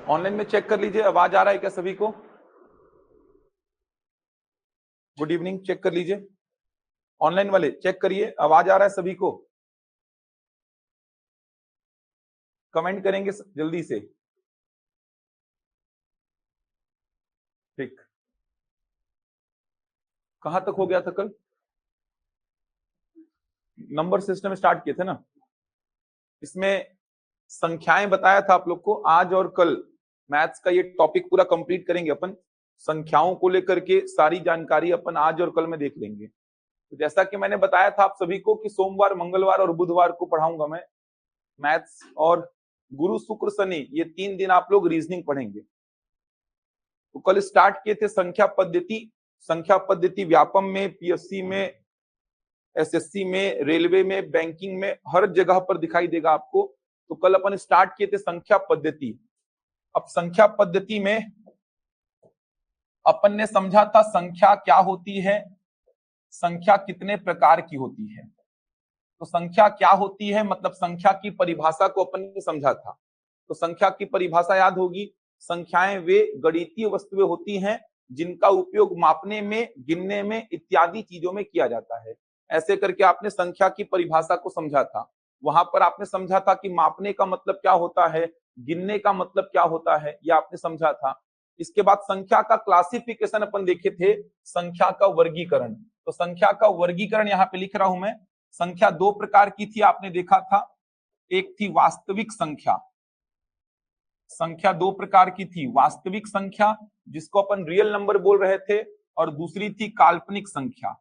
Online में check कर लीजिए, आवाज आ रहा है क्या सभी को? गुड इवनिंग, चेक कर लीजिए। ऑनलाइन वाले चेक करिए, आवाज आ रहा है सभी को? कमेंट करेंगे जल्दी से। ठीक, कहां तक हो गया था कल? नंबर सिस्टम स्टार्ट किए थे ना, इसमें संख्याएं बताया था आप लोग को। आज और कल मैथ्स का ये टॉपिक पूरा कंप्लीट करेंगे अपन। संख्याओं को लेकर के सारी जानकारी अपन आज और कल में देख लेंगे। तो जैसा कि मैंने बताया था आप सभी को कि सोमवार, मंगलवार और बुधवार को पढ़ाऊंगा मैं मैथ्स, और गुरु, शुक्र, शनि ये 3 दिन आप लोग रीजनिंग पढ़ेंगे। तो कल स्टार्ट किए थे संख्या पद्धति। संख्या पद्धति व्यापम में, पीएससी में, एसएससी में, रेलवे में, बैंकिंग में, हर जगह पर दिखाई देगा आपको। तो कल अपन स्टार्ट किए थे संख्या पद्धति। अब संख्या पद्धति में अपन ने समझा था संख्या क्या होती है, संख्या कितने प्रकार की होती है। तो संख्या क्या होती है मतलब संख्या की परिभाषा को अपन ने समझा था। तो संख्या की परिभाषा याद होगी, संख्याएं वे गणितीय वस्तुएं होती हैं जिनका उपयोग मापने में, गिनने में इत्यादि चीजों में किया जाता है। ऐसे करके आपने संख्या की परिभाषा को समझा था। वहां पर आपने समझा था कि मापने का मतलब क्या होता है, गिनने का मतलब क्या होता है, यह आपने समझा था। इसके बाद संख्या का क्लासिफिकेशन अपन देखे थे, संख्या का वर्गीकरण। तो संख्या का वर्गीकरण यहाँ पे लिख रहा हूं मैं। संख्या 2 प्रकार की थी, आपने देखा था। एक थी वास्तविक संख्या। संख्या 2 प्रकार की थी, वास्तविक संख्या जिसको अपन रियल नंबर बोल रहे थे, और दूसरी थी काल्पनिक संख्या।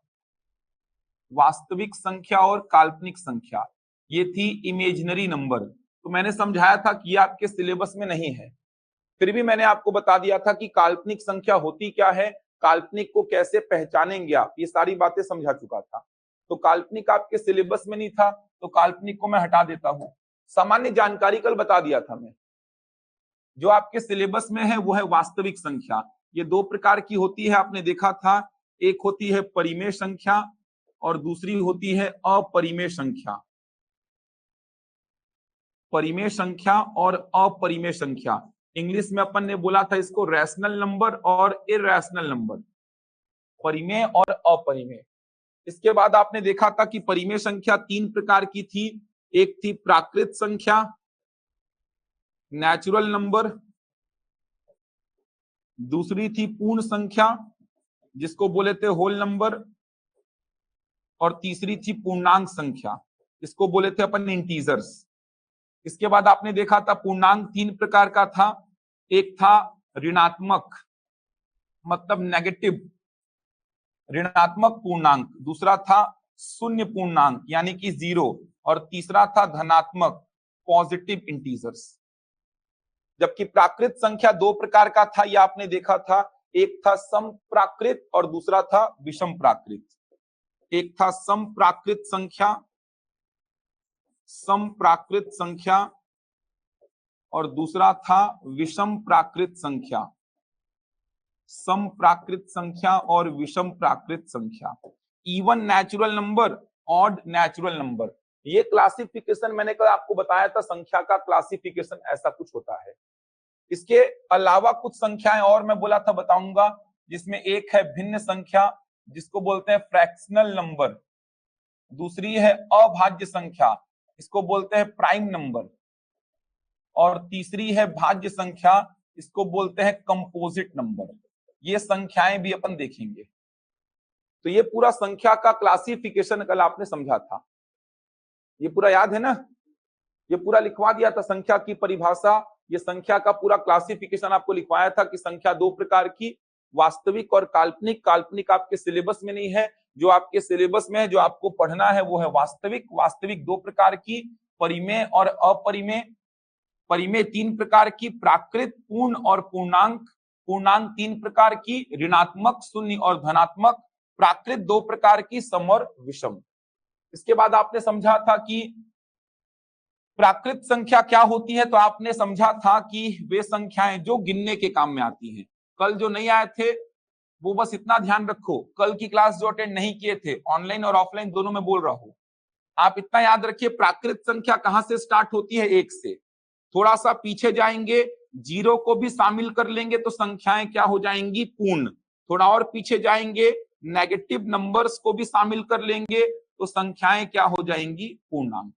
वास्तविक संख्या और काल्पनिक संख्या ये थी इमेजिनरी नंबर। तो मैंने समझाया था कि ये आपके सिलेबस में नहीं है, फिर भी मैंने आपको बता दिया था कि काल्पनिक संख्या होती क्या है, काल्पनिक को कैसे पहचानेंगे आप, ये सारी बातें समझा चुका था। तो काल्पनिक आपके सिलेबस में नहीं था, तो काल्पनिक को मैं हटा देता हूं। सामान्य जानकारी कल बता दिया था मैं। जो आपके सिलेबस में है वो है वास्तविक संख्या। ये 2 प्रकार की होती है, आपने देखा था। एक होती है परिमेय संख्या और दूसरी होती है अपरिमेय संख्या। परिमेय संख्या और अपरिमेय संख्या, इंग्लिश में अपन ने बोला था इसको रैशनल नंबर और इरैशनल नंबर, परिमेय और अपरिमेय। इसके बाद आपने देखा था कि परिमेय संख्या 3 प्रकार की थी। एक थी प्राकृत संख्या, नेचुरल नंबर, दूसरी थी पूर्ण संख्या जिसको बोले थे होल नंबर, और तीसरी थी पूर्णांक संख्या, इसको बोले थे अपन इंटीजर्स। इसके बाद आपने देखा था पूर्णांक 3 प्रकार का था। एक था ऋणात्मक मतलब नेगेटिव ऋणात्मक पूर्णांक, दूसरा था शून्य पूर्णांक यानी कि 0, और तीसरा था धनात्मक पॉजिटिव इंटीजर्स। जबकि प्राकृत संख्या 2 प्रकार का था, यह आपने देखा था। एक था सम प्राकृत और दूसरा था विषम प्राकृत। एक था सम प्राकृत संख्या, सम प्राकृत संख्या, और दूसरा था विषम प्राकृत संख्या। सम प्राकृत संख्या और विषम प्राकृत संख्या। Even natural number, odd natural number, ये क्लासिफिकेशन मैंने कल आपको बताया था। संख्या का क्लासिफिकेशन ऐसा कुछ होता है। इसके अलावा कुछ संख्याएं और मैं बोला था बताऊंगा, जिसमें एक है भिन्न संख्या जिसको बोलते हैं फ्रैक्शनल नंबर, दूसरी है अभाज्य संख्या, इसको बोलते हैं प्राइम नंबर, और तीसरी है भाज्य संख्या, इसको बोलते हैं कंपोजिट नंबर। ये संख्याएं भी अपन देखेंगे। तो ये पूरा संख्या का क्लासिफिकेशन कल आपने समझा था, ये पूरा याद है ना? ये पूरा लिखवा दिया था, संख्या की परिभाषा, ये संख्या का पूरा क्लासिफिकेशन आपको लिखवाया था कि संख्या 2 प्रकार की, वास्तविक और काल्पनिक। काल्पनिक आपके सिलेबस में नहीं है, जो आपके सिलेबस में है, जो आपको पढ़ना है वो है वास्तविक। वास्तविक 2 प्रकार की, परिमेय और अपरिमेय। परिमेय 3 प्रकार की, प्राकृत, पूर्ण और पूर्णांक। पूर्णांक 3 प्रकार की, ऋणात्मक, शून्य और धनात्मक। प्राकृत 2 प्रकार की, सम और विषम। इसके बाद आपने समझा था कि प्राकृत संख्या क्या होती है, तो आपने समझा था कि वे संख्याएं जो गिनने के काम में आती हैं। कल जो नहीं आए थे वो बस इतना ध्यान रखो, कल की क्लास जो अटेंड नहीं किए थे, ऑनलाइन और ऑफलाइन दोनों में बोल रहा हूं, आप इतना याद रखिए, प्राकृत संख्या कहां से स्टार्ट होती है? 1 से। थोड़ा सा पीछे जाएंगे, जीरो को भी शामिल कर लेंगे तो संख्याएं क्या हो जाएंगी? पूर्ण। थोड़ा और पीछे जाएंगे, नेगेटिव नंबर्स को भी शामिल कर लेंगे तो संख्याएं क्या हो जाएंगी? पूर्णांक।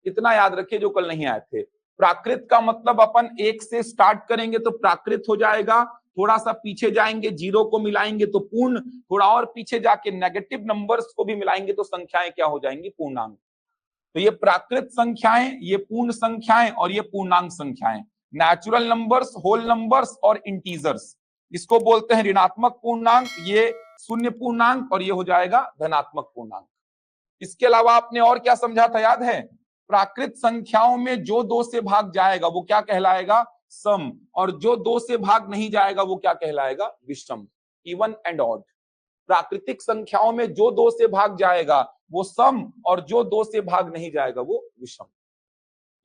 इतना याद रखिए जो कल नहीं आए थे। प्राकृत का मतलब अपन एक से स्टार्ट करेंगे तो प्राकृत हो जाएगा, थोड़ा सा पीछे जाएंगे जीरो को मिलाएंगे तो पूर्ण, थोड़ा और पीछे जाके नेगेटिव नंबर्स को भी मिलाएंगे तो संख्याएं क्या हो जाएंगी? पूर्णांक। तो ये प्राकृत संख्याएं, ये पूर्ण संख्याएं और ये पूर्णांक संख्याएं, नेचुरल नंबर्स, होल नंबर्स और इंटीजर्स, इसको बोलते हैं ऋणात्मक पूर्णांक, ये शून्य पूर्णांक और ये हो जाएगा धनात्मक पूर्णांक। इसके अलावा आपने और क्या समझा था याद है? प्राकृत संख्याओं में जो 2 से भाग जाएगा वो क्या कहलाएगा? सम, और जो 2 से भाग नहीं जाएगा वो क्या कहलाएगा? विषम, इवन एंड ऑड। प्राकृतिक संख्याओं में जो 2 से भाग जाएगा वो सम, और जो 2 से भाग नहीं जाएगा वो विषम।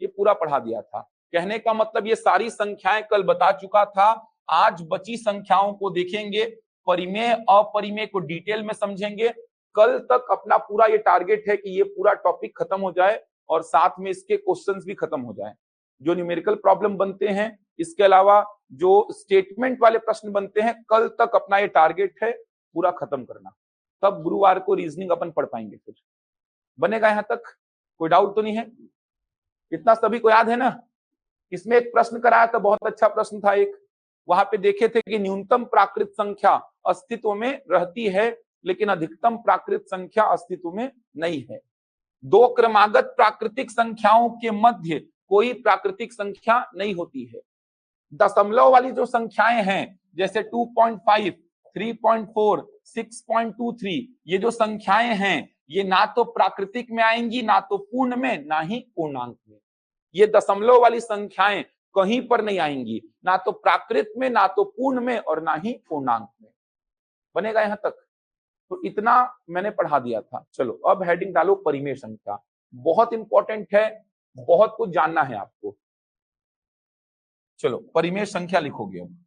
ये पूरा पढ़ा दिया था। कहने का मतलब ये सारी संख्याएं कल बता चुका था। आज बची संख्याओं को देखेंगे, परिमेय अपरिमेय को डिटेल में समझेंगे। कल तक अपना पूरा ये टारगेट है कि ये पूरा टॉपिक खत्म हो जाए और साथ में इसके क्वेश्चंस भी खत्म हो जाए। जो न्यूमेरिकल प्रॉब्लम बनते हैं, इसके अलावा जो स्टेटमेंट वाले प्रश्न बनते हैं, कल तक अपना ये टारगेट है पूरा खत्म करना। तब गुरुवार को रीजनिंग अपन पढ़ पाएंगे। फिर बनेगा यहां तक? कोई डाउट तो नहीं है? इतना सभी को याद है ना? इसमें एक प्रश्न कराया था, बहुत अच्छा प्रश्न था एक। वहां पे देखे थे कि न्यूनतम प्राकृत संख्या अस्तित्व में रहती है लेकिन अधिकतम प्राकृत संख्या अस्तित्व में नहीं है। 2 क्रमागत प्राकृतिक संख्याओं के मध्य कोई प्राकृतिक संख्या नहीं होती है। दशमलव वाली जो संख्याएं हैं जैसे 2.5, 3.4, 6.23, ये जो संख्याएं हैं ये ना तो प्राकृतिक में आएंगी, ना तो पूर्ण में, ना ही पूर्णांक में। ये दशमलव वाली संख्याएं कहीं पर नहीं आएंगी, ना तो प्राकृत में, ना तो पूर्ण में और ना ही पूर्णांक में। बनेगा यहां तक? तो इतना मैंने पढ़ा दिया था। चलो अब हेडिंग डालो परिमेय संख्या। बहुत इंपॉर्टेंट है, बहुत कुछ जानना है आपको। चलो परिमेय संख्या लिखोगे अब।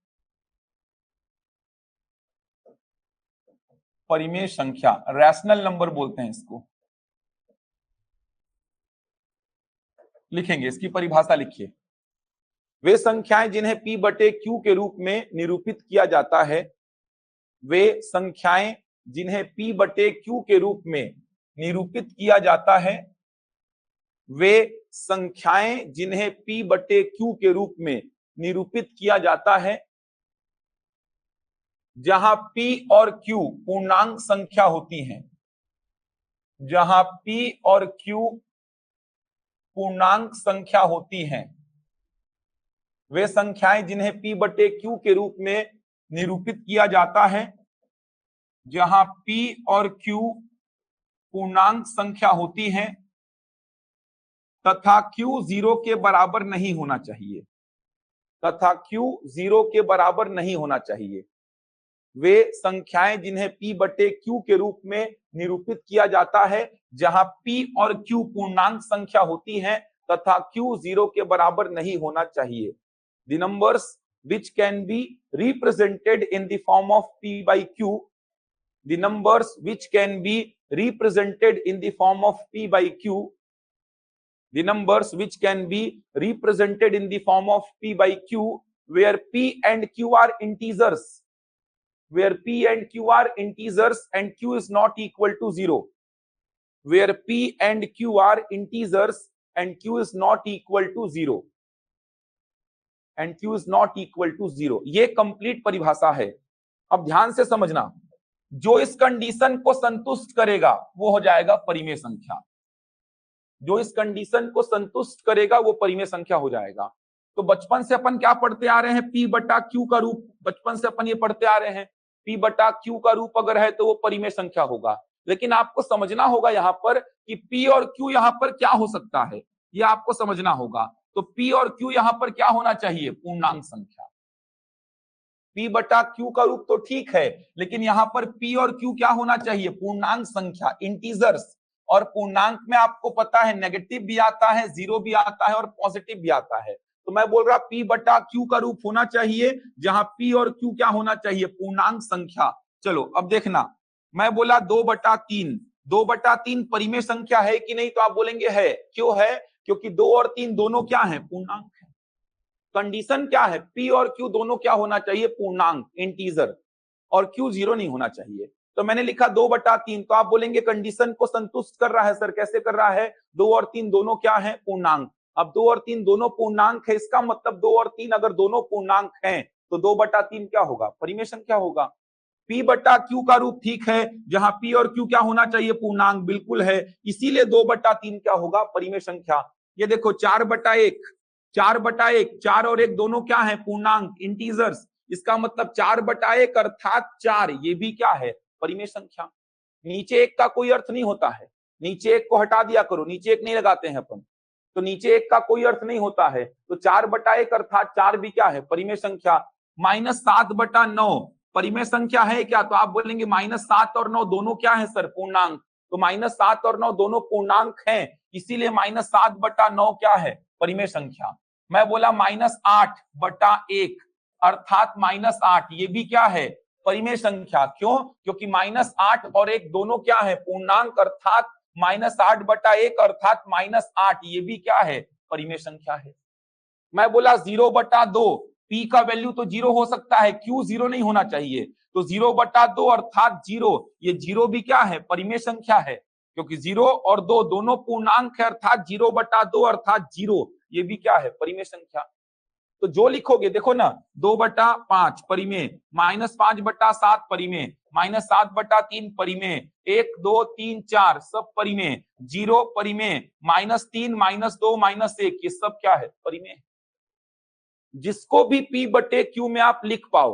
परिमेय संख्या, रैशनल नंबर बोलते हैं इसको। लिखेंगे, इसकी परिभाषा लिखिए। वे संख्याएं जिन्हें P बटे Q के रूप में निरूपित किया जाता है, वे संख्याएं जिन्हें P बटे Q के रूप में निरूपित किया जाता है, वे संख्याएं जिन्हें P बटे Q के रूप में निरूपित किया जाता है, जहां P और Q पूर्णांक संख्या होती हैं, जहां P और Q पूर्णांक संख्या होती हैं, वे संख्याएं जिन्हें P बटे Q के रूप में निरूपित किया जाता है, जहां P और Q पूर्णांक संख्या होती हैं तथा Q 0 के बराबर नहीं होना चाहिए, तथा Q 0 के बराबर नहीं होना चाहिए। वे संख्याएं जिन्हें P बटे Q के रूप में निरूपित किया जाता है, जहां P और Q पूर्णांक संख्या होती हैं तथा Q 0 के बराबर नहीं होना चाहिए। The numbers which can be represented in the form of P by Q, the numbers which can be represented in the form of P by Q, the numbers which can be represented in the form of P by Q, where P and Q are integers, where P and Q are integers and Q is not equal to 0, where P and Q are integers and Q is not equal to 0, and Q is not equal to 0। ये complete परिभाषा है। अब ध्यान से समझना, जो इस condition को संतुष्ट करेगा वो हो जाएगा परिमेय संख्या। जो इस कंडीशन को संतुष्ट करेगा वो परिमेय संख्या हो जाएगा। तो बचपन से अपन क्या पढ़ते आ रहे हैं? P बटा Q का रूप बचपन से अपन ये पढ़ते आ रहे हैं। P बटा Q का रूप अगर है तो वो परिमेय संख्या होगा। लेकिन आपको समझना होगा यहाँ पर कि P और Q यहाँ पर क्या हो सकता है, ये आपको समझना होगा। तो P और Q यहाँ पर क्या होना चाहिए? पूर्णांक संख्या। P बटा Q का रूप तो ठीक है, लेकिन यहाँ पर P और Q क्या होना चाहिए? पूर्णांक संख्या, इंटीजर्स। और पूर्णांक में आपको पता है नेगेटिव भी आता है, 0 भी आता है और पॉजिटिव भी आता है। तो मैं बोल रहा P बटा Q का रूप होना चाहिए जहां P और Q क्या होना चाहिए? पूर्णांक संख्या। चलो अब देखना, मैं बोला 2/3, 2/3 परिमेय संख्या है कि नहीं? तो आप बोलेंगे है। क्यों है? क्योंकि 2 और 3 दोनों क्या है? पूर्णांक है। कंडीशन क्या है, P और Q दोनों क्या होना चाहिए, पूर्णांक इंटीजर, और Q 0 नहीं होना चाहिए। तो मैंने लिखा 2/3, तो आप बोलेंगे कंडीशन को संतुष्ट कर रहा है सर, कैसे कर रहा है, 2 और 3 दोनों क्या है, पूर्णांक। अब 2 और 3 दोनों पूर्णांक है, इसका मतलब 2 और 3 अगर दोनों पूर्णांक हैं तो 2/3 क्या होगा, परिमेय संख्या होगा। P बटा Q का रूप ठीक है, जहां P और Q क्या होना चाहिए, पूर्णांक, बिल्कुल है, इसीलिए 2/3 क्या होगा, परिमेय संख्या। ये देखो 4/1, 4/1, 4 और 1 दोनों क्या है, पूर्णांक इंटीजर्स, इसका मतलब 4/1 अर्थात 4, ये भी क्या है, परिमेय संख्या। नीचे एक का कोई अर्थ नहीं होता है, नीचे एक को हटा दिया करो, नीचे एक नहीं लगाते हैं अपन, तो नीचे एक का कोई अर्थ नहीं होता है, तो 4/1 अर्थात 4 भी क्या है, परिमेय संख्या। -7/9 परिमेय संख्या है क्या, तो आप बोलेंगे -7 और 9 दोनों क्या है सर, पूर्णांक, तो -7 और 9 दोनों पूर्णांक हैं, इसीलिए -7/9 क्या है, परिमेय संख्या। मैं बोला -8/1 अर्थात -8, ये भी क्या है, परिमेय संख्या। क्यों, क्योंकि -8 और 1 दोनों क्या है, पूर्णांक, अर्थात -8/1 अर्थात -8, ये भी क्या है, परिमेय संख्या है। मैं बोला 0/2, P का वैल्यू तो 0 हो सकता है, Q 0 नहीं होना चाहिए, तो 0/2 अर्थात 0, ये 0 भी क्या है, परिमेय संख्या है, क्योंकि 0 और 2 दोनों पूर्णांक है, अर्थात 0/2 अर्थात 0, ये भी क्या है, परिमेय संख्या। तो जो लिखोगे देखो ना, 2/5 परिमेय, -5/7 परिमेय, -7/3 परिमेय, 1 2 3 4 सब परिमेय, 0 परिमेय, -3 -2 -1 ये सब क्या है, परिमेय। जिसको भी P/Q में आप लिख पाओ,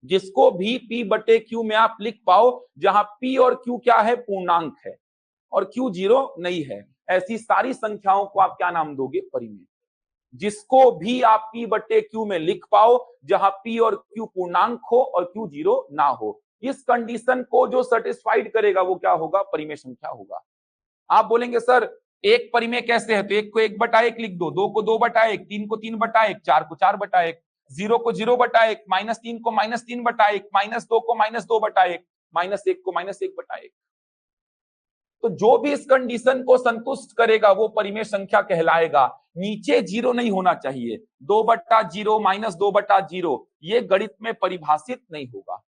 जिसको भी P/Q में आप लिख पाओ, जहां P और Q क्या है, पूर्णांक है, और Q 0 नहीं है, ऐसी सारी संख्याओं को आप क्या नाम दोगे, परिमेय। जिसको भी आप P/Q में लिख पाओ, जहां P और Q पूर्णांक हो और Q 0 ना हो, इस कंडीशन को जो सेटिस्फाइड करेगा वो क्या होगा, परिमेय संख्या होगा। आप बोलेंगे सर एक परिमेय कैसे है, तो 1 को 1/1 लिख दो, 2 को 2/1, 3 को 3/1, 4 को 4/1, 0 को 0/1, -3 को -3/1, -2 को -2/1, -1 को -1/1। तो जो भी इस कंडीशन को संतुष्ट करेगा वो परिमेय संख्या कहलाएगा। नीचे 0 नहीं होना चाहिए, 2/0 -2/0 ये गणित में परिभाषित नहीं होगा।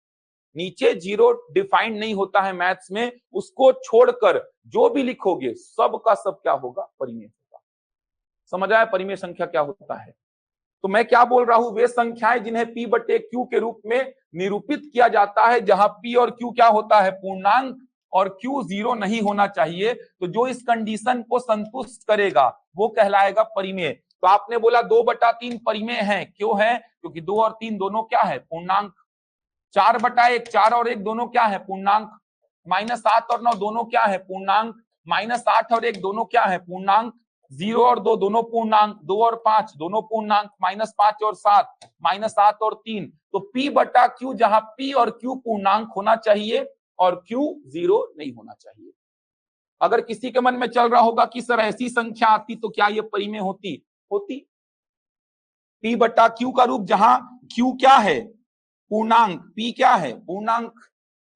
नीचे 0 डिफाइंड नहीं होता है मैथ्स में, उसको छोड़कर जो भी लिखोगे सब का सब क्या होगा, परिमेय होगा। समझ आया परिमेय संख्या क्या होता है। तो मैं क्या बोल रहा हूं, वे संख्याएं जिन्हें P/Q के रूप में निरूपित किया जाता है, जहां P और Q क्या होता है, पूर्णांक, और Q 0 नहीं होना चाहिए, तो जो इस कंडीशन को संतुष्ट करेगा वो कहलाएगा परिमेय। तो आपने बोला 2/3 परिमेय है, क्यों है, क्योंकि 2 और 3 दोनों क्या है, पूर्णांक। 4/1, 4 और 1 दोनों क्या है, पूर्णांक। -7 और 9 दोनों क्या है, पूर्णांक। -8 और 1 दोनों क्या है, पूर्णांक। 0 और 2 दोनों पूर्णांक, 2 और 5 दोनों पूर्णांक, -5 और 7, -7 और 3। तो P/Q जहां P और Q पूर्णांक होना चाहिए और Q 0 नहीं होना चाहिए। अगर किसी के मन में चल रहा होगा कि सर ऐसी संख्या आती तो क्या ये परिमेय होती, होती। P/Q का रूप जहां Q क्या है, पूर्णांक, P क्या है, पूर्णांक,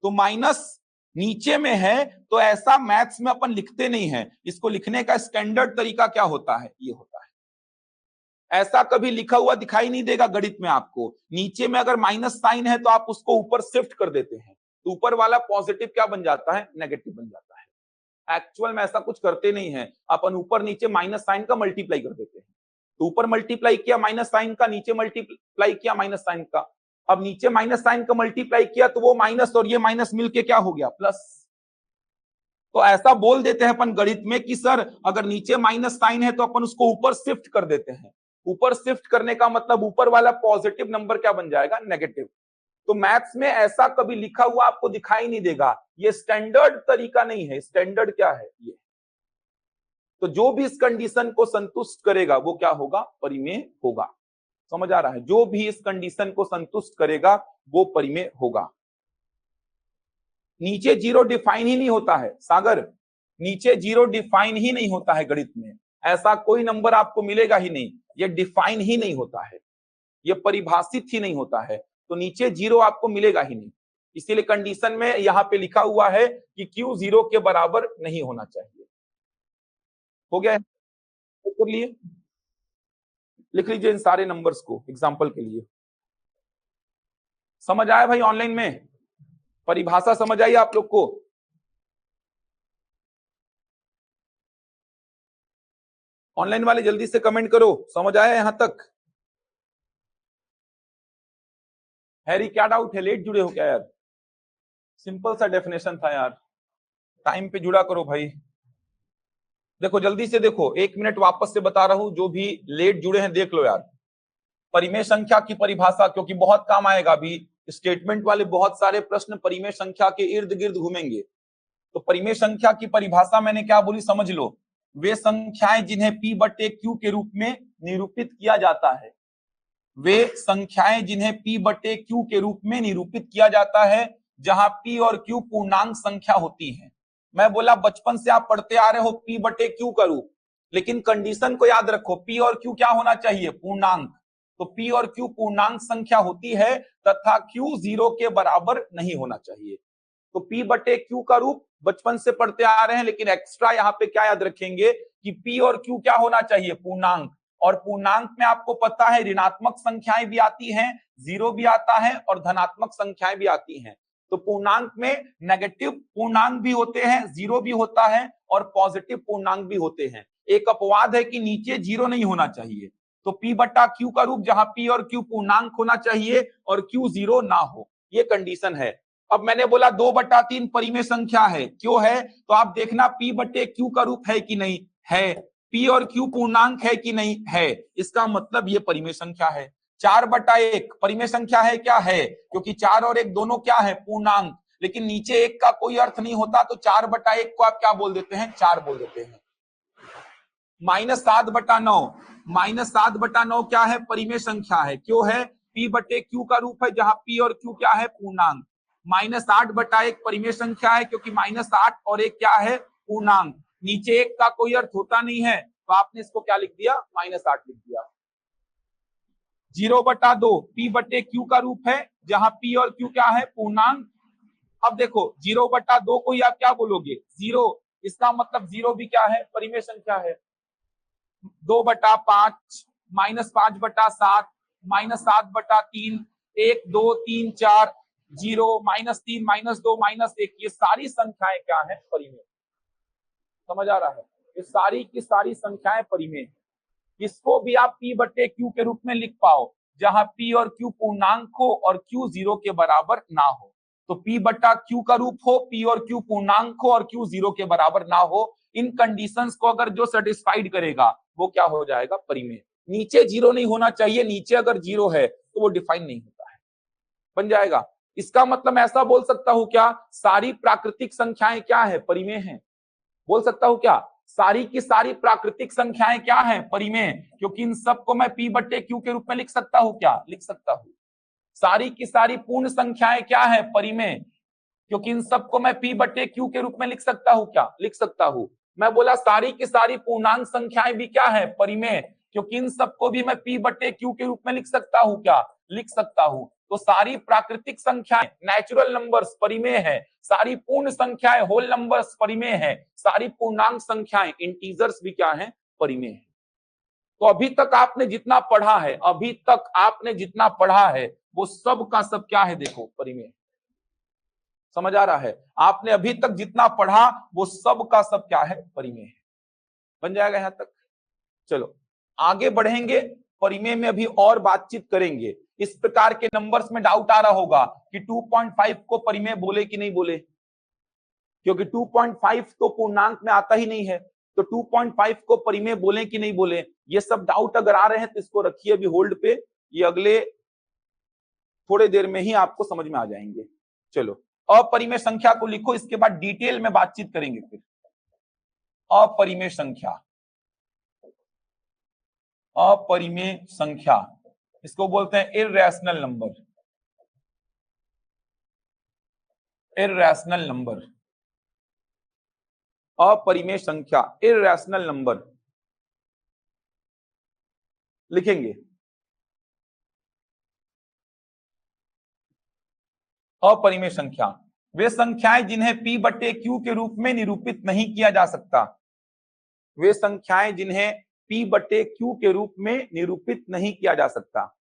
तो माइनस नीचे में है, तो ऐसा मैथ्स में अपन लिखते नहीं है। इसको लिखने का स्टैंडर्ड तरीका क्या होता है, ये होता है। ऐसा कभी लिखा हुआ दिखाई नहीं देगा गणित में आपको। नीचे में अगर माइनस साइन है तो आप उसको ऊपर शिफ्ट कर देते हैं, तो ऊपर वाला पॉजिटिव क्या बन जाता है, नेगेटिव बन जाता है। एक्चुअल में ऐसा कुछ करते नहीं है, अपन ऊपर नीचे माइनस साइन का मल्टीप्लाई कर देते हैं। तो ऊपर मल्टीप्लाई किया माइनस साइन का, नीचे मल्टीप्लाई किया माइनस साइन का। अब नीचे माइनस साइन का मल्टीप्लाई किया तो वो माइनस और ये माइनस मिलके क्या हो गया, प्लस। तो ऐसा बोल देते हैं अपन गणित में कि सर अगर नीचे माइनस साइन है तो अपन उसको ऊपर शिफ्ट कर देते हैं। ऊपर शिफ्ट करने का मतलब ऊपर वाला पॉजिटिव नंबर क्या बन जाएगा, नेगेटिव। तो मैथ्स में ऐसा कभी लिखा हुआ आपको दिखाई नहीं देगा। ये स्टैंडर्ड तरीका नहीं है। स्टैंडर्ड क्या है, ये। तो जो भी इस कंडीशन को संतुष्ट करेगा वो क्या होगा, परिमेय होगा। समझ आ रहा है, जो भी इस कंडीशन को संतुष्ट करेगा वो परिमेय होगा। नीचे 0 डिफाइन ही नहीं होता है सागर, नीचे 0 डिफाइन ही नहीं होता है गणित में। ऐसा कोई नंबर आपको मिलेगा ही नहीं, ये डिफाइन ही नहीं होता है, ये परिभाषित ही नहीं होता है। तो नीचे 0 आपको मिलेगा ही नहीं, इसीलिए कंडीशन में यहां पे लिखा हुआ है कि Q 0 के बराबर नहीं होना चाहिए। हो गया, कर लिए। लिख लीजिए इन सारे नंबर्स को एग्जाम्पल के लिए। समझ आया भाई? ऑनलाइन में परिभाषा समझ आई आप लोग को? ऑनलाइन वाले जल्दी से कमेंट करो, समझ आया यहां तक? हैरी क्या डाउट है? लेट जुड़े हो क्या यार? सिंपल सा डेफिनेशन था यार, टाइम पे जुड़ा करो भाई। देखो जल्दी से देखो, 1 मिनट वापस से बता रहा हूं, जो भी लेट जुड़े हैं देख लो यार। परिमेय संख्या की परिभाषा, क्योंकि बहुत काम आएगा अभी, स्टेटमेंट वाले बहुत सारे प्रश्न परिमेय संख्या के इर्द गिर्द घूमेंगे। तो परिमेय संख्या की परिभाषा मैंने क्या बोली समझ लो। वे संख्याएं जिन्हें P बटे Q के रूप में निरूपित किया जाता है, वे संख्याएं जिन्हें P बटे Q के रूप में निरूपित किया जाता है, जहां P और Q पूर्णांक संख्या होती है। मैं बोला बचपन से आप पढ़ते आ रहे हो P बटे Q का रूप, लेकिन कंडीशन को याद रखो, P और Q क्या होना चाहिए? पूर्णांक। तो P और Q पूर्णांक संख्या होती है तथा Q 0 के बराबर नहीं होना चाहिए। तो P बटे Q का रूप बचपन से पढ़ते आ रहे हैं, लेकिन एक्स्ट्रा यहाँ पे क्या याद रखेंगे कि P और Q क्या होना चाहिए? पूर्णांक। और पूर्णांक में आपको पता है ऋणात्मक संख्याएं भी आती हैं, 0 भी आता है और धनात्मक संख्याएं भी आती हैं। तो पूर्णांक में नेगेटिव पूर्णांक भी होते हैं, 0 भी होता है और पॉजिटिव पूर्णांक भी होते हैं। एक अपवाद है कि नीचे 0 नहीं होना चाहिए। तो P बटा Q का रूप जहां P और Q पूर्णांक होना चाहिए और Q 0 ना हो, ये कंडीशन है। अब मैंने बोला 2/3 परिमेय संख्या है, क्यों है? तो आप देखना P बटे Q का रूप है कि नहीं है, P और Q पूर्णांक है कि नहीं है, इसका मतलब ये परिमेय संख्या है। 4/1 परिमेय संख्या है क्या? है, क्योंकि 4 और 1 दोनों क्या है? पूर्णांक। लेकिन नीचे 1 का कोई अर्थ नहीं होता, तो 4/1 को आप क्या बोल देते हैं? 4 बोल देते हैं। -7/9, -7/9 क्या है? परिमेय संख्या है, क्यों है? P बटे Q का रूप है जहां P और Q क्या है? पूर्णांक। -8/1 परिमेय संख्या है, क्योंकि -8 और 1 क्या है? पूर्णांक। नीचे 1 का कोई अर्थ होता नहीं है, तो आपने इसको क्या लिख दिया? -8 लिख दिया। 0/2 P बटे Q का रूप है जहां P और Q क्या है? पूर्णांक। अब देखो 0/2 को ही आप क्या बोलोगे? 0। इसका मतलब 0 भी क्या है? परिमेय संख्या है। 2/5 -5/7 -7/3 1 2 3 4 0 -3 -2 -1, ये सारी संख्याएं क्या है? परिमेय। समझ आ रहा है? ये सारी की सारी संख्याएं परिमेय। इसको भी आप P बटे Q के रूप में लिख पाओ, जहां P और Q पूर्णांक हो और Q 0 के बराबर ना हो। तो P बटा Q का रूप हो, P और Q पूर्णांक हो और Q 0 के बराबर ना हो, इन कंडीशंस को अगर जो सेटिस्फाइड करेगा वो क्या हो जाएगा? परिमेय। नीचे 0 नहीं होना चाहिए, नीचे अगर 0 है तो वो डिफाइन नहीं होता है, बन जाएगा। इसका मतलब मैं ऐसा बोल सकता हूं क्या? सारी प्राकृतिक संख्याएं क्या है? परिमेय है। बोल सकता हूं क्या? सारी की सारी प्राकृतिक संख्याएं क्या है? परिमेय। क्योंकि इन सबको मैं P बटे Q के रूप में लिख सकता हूं क्या? लिख सकता हूं। सारी की सारी पूर्ण संख्याएं क्या है? परिमेय। क्योंकि इन सबको मैं P बटे Q के रूप में लिख सकता हूं क्या? लिख सकता हूं। मैं बोला सारी की सारी पूर्णांक संख्याएं भी क्या है? परिमेय। क्योंकि इन सबको भी मैं P बटे Q के रूप में लिख सकता हूं क्या? लिख सकता हूं। तो सारी प्राकृतिक संख्याएं नेचुरल नंबर्स परिमेय है, सारी पूर्ण संख्याएं होल नंबर्स परिमेय है, सारी पूर्णांक संख्याएं इंटीजर्स भी क्या है? परिमेय है। तो अभी तक आपने जितना पढ़ा है, अभी तक आपने जितना पढ़ा है वो सब का सब क्या है? देखो परिमेय। समझ आ रहा है? आपने अभी तक जितना पढ़ा वो सब का सब क्या है? परिमेय है। बन जाएगा यहां तक? चलो आगे बढ़ेंगे, परिमेय में अभी और बातचीत करेंगे। इस प्रकार के नंबर्स में डाउट आ रहा होगा कि 2.5 को परिमेय बोले कि नहीं बोले, क्योंकि 2.5 तो पूर्णांक में आता ही नहीं है, तो 2.5 को परिमेय बोले कि नहीं बोले, ये सब डाउट अगर आ रहे हैं तो इसको रखिए अभी होल्ड पे, ये अगले थोड़े देर में ही आपको समझ में आ जाएंगे। चलो अपरिमेय संख्या को लिखो, इसके बाद डिटेल में बातचीत करेंगे। फिर अपरिमेय संख्या, अपरिमेय संख्या इसको बोलते हैं इररेशनल नंबर। इररेशनल नंबर, अपरिमेय संख्या, इररेशनल नंबर लिखेंगे। अपरिमेय संख्या वे संख्याएं जिन्हें P बटे Q के रूप में निरूपित नहीं किया जा सकता, वे संख्याएं जिन्हें P बटे Q के रूप में निरूपित नहीं किया जा सकता।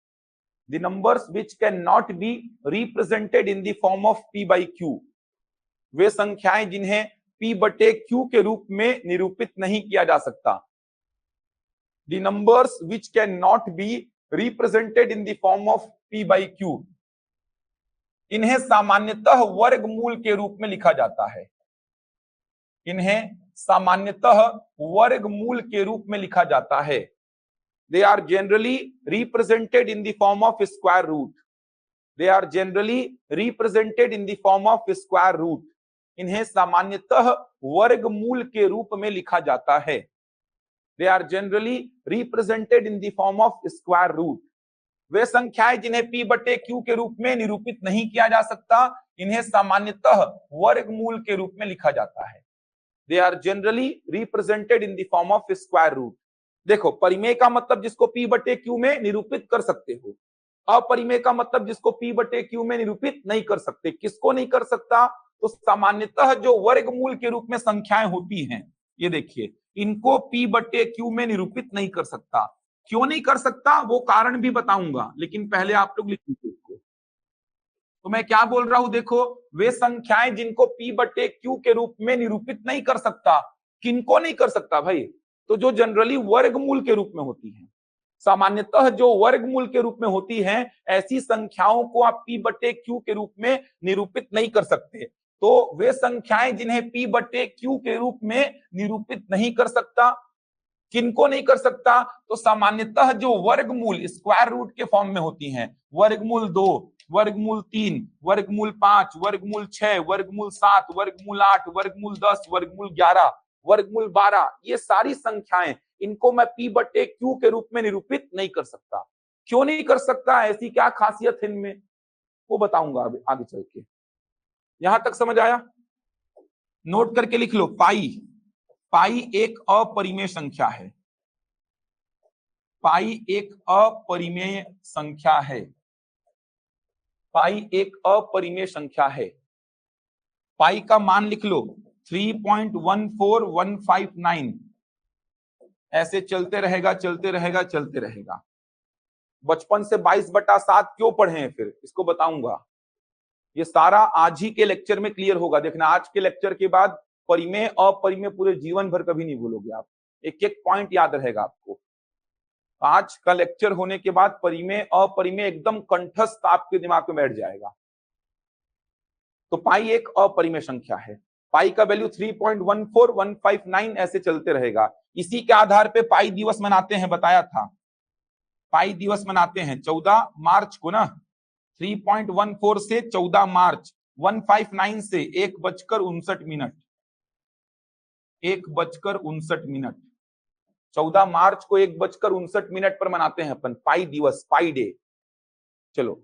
The numbers which cannot be represented in the form of P by Q, वे संख्याएं जिन्हें P बटे Q के रूप में निरूपित नहीं किया जा सकता। The numbers which cannot be represented in the form of P by Q, इन्हें सामान्यतः वर्गमूल के रूप में लिखा जाता है। इन्हें सामान्यतः वर्गमूल के रूप में लिखा जाता है। They are generally represented in the form of square root. They are generally represented in the form of square root. इन्हें सामान्यतः वर्गमूल के रूप में लिखा जाता है। They are generally represented in the form of square root. वे संख्याएं जिन्हें P बटे Q के रूप में निरूपित नहीं किया जा सकता, इन्हें सामान्यतः वर्गमूल के रूप में लिखा जाता है। They are generally represented in the form of square root. देखो, परिमेय का मतलब जिसको P बटे Q में निरूपित कर सकते हो, अपरिमेय का मतलब जिसको P बटे Q में निरूपित नहीं कर सकते। किसको नहीं कर सकता? तो सामान्यतः जो वर्गमूल के रूप में संख्याएं होती हैं, ये देखिए, इनको P बटे Q में निरूपित नहीं कर सकता। क्यों नहीं कर सकता वो कारण भी बताऊंगा, लेकिन पहले आप लोग लिख लीजिए इसको। तो मैं क्या बोल रहा हूं, देखो, वे संख्याएं जिनको P बटे Q के रूप में निरूपित नहीं कर सकता, किनको नहीं कर सकता भाई? तो जो जनरली वर्गमूल के रूप में होती हैं, सामान्यतः जो वर्गमूल के रूप में होती हैं, ऐसी संख्याओं को आप P बटे Q के रूप में निरूपित नहीं कर सकते। तो वे संख्याएं जिन्हें P बटे Q के रूप में निरूपित नहीं कर सकता, किनको नहीं कर सकता? तो सामान्यतः जो वर्गमूल स्क्वायर रूट के फॉर्म में होती हैं, वर्गमूल 2, वर्गमूल 3, वर्गमूल 5, वर्गमूल 6, वर्गमूल 7, वर्गमूल 8, वर्गमूल 10, वर्गमूल 11, वर्गमूल 12, ये सारी संख्याएं, इनको मैं P बटे Q के रूप में निरूपित नहीं कर सकता। क्यों नहीं कर सकता? ऐसी क्या खासियत है इनमें, वो बताऊंगा आगे चल के। यहां तक समझ आया? नोट करके लिख लो। पाई एक अपरिमेय संख्या है। पाई एक अपरिमेय संख्या है। पाई एक अपरिमेय संख्या है। पाई का मान लिख लो 3.14159। ऐसे चलते रहेगा, चलते रहेगा, चलते रहेगा। बचपन से 22/7 क्यों पढ़े हैं फिर, इसको बताऊंगा। ये सारा आज ही के लेक्चर में क्लियर होगा। देखना, आज के लेक्चर के बाद परिमेय अपरिमेय पूरे जीवन भर कभी नहीं भूलोगे आप। एक एक पॉइंट याद रहेगा आपको। आज का लेक्चर होने के बाद परिमेय अपरिमेय एकदम कंठस्थ आपके दिमाग में बैठ जाएगा। तो पाई एक अपरिमेय संख्या है। पाई का वैल्यू 3.14159 ऐसे चलते रहेगा। इसी के आधार पे पाई दिवस मनाते हैं, बताया था। पाई दिवस मनाते हैं 14 मार्च को ना। 3.14 से 14 मार्च, 159 से 1:59। 1:59। 14 मार्च को 1:59 पर मनाते हैं अपन पाई दिवस, पाई डे। चलो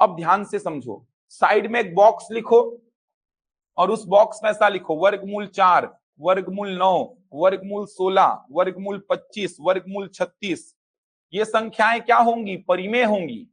अब ध्यान से समझो। साइड में एक बॉक्स लिखो और उस बॉक्स में ऐसा लिखो, वर्गमूल 4, वर्गमूल 9, वर्गमूल 16, वर्गमूल 25, वर्गमूल 36। ये संख्याएं क्या होंगी? परिमेय होंगी।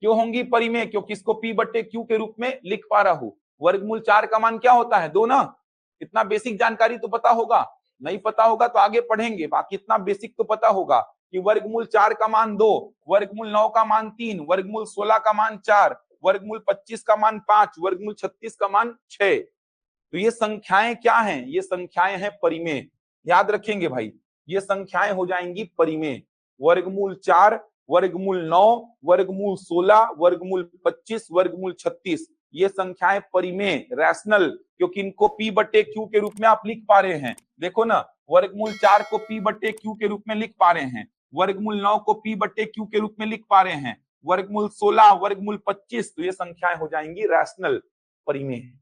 क्यों होंगी परिमेय? क्योंकि इसको P बटे Q के रूप में लिख पा रहा हूं। वर्गमूल 4 का मान क्या होता है? 2 ना। इतना बेसिक जानकारी तो पता होगा। नहीं पता होगा तो आगे पढ़ेंगे, बाकी इतना बेसिक तो पता होगा कि वर्गमूल 4 का मान 2, वर्गमूल 9 का मान 3, वर्गमूल 16 का मान 4, वर्गमूल 25 का मान 5, वर्गमूल 36 का मान 6। तो ये संख्याएं क्या हैं? ये संख्याएं हैं परिमेय। याद रखेंगे भाई, ये संख्याएं हो जाएंगी परिमेय। वर्गमूल 4, वर्गमूल 9, वर्गमूल 16, वर्गमूल 25, वर्गमूल 36, ये संख्याएं परिमेय, रैशनल, क्योंकि इनको P बटे Q के रूप में आप लिख पा रहे हैं। देखो ना, वर्गमूल 4 को P बटे Q के रूप में लिख पा रहे हैं, वर्गमूल 9 को P बटे Q के रूप में लिख पा रहे हैं, वर्गमूल 16, वर्गमूल 25, तो ये संख्याएं हो जाएंगी रैशनल, परिमेय।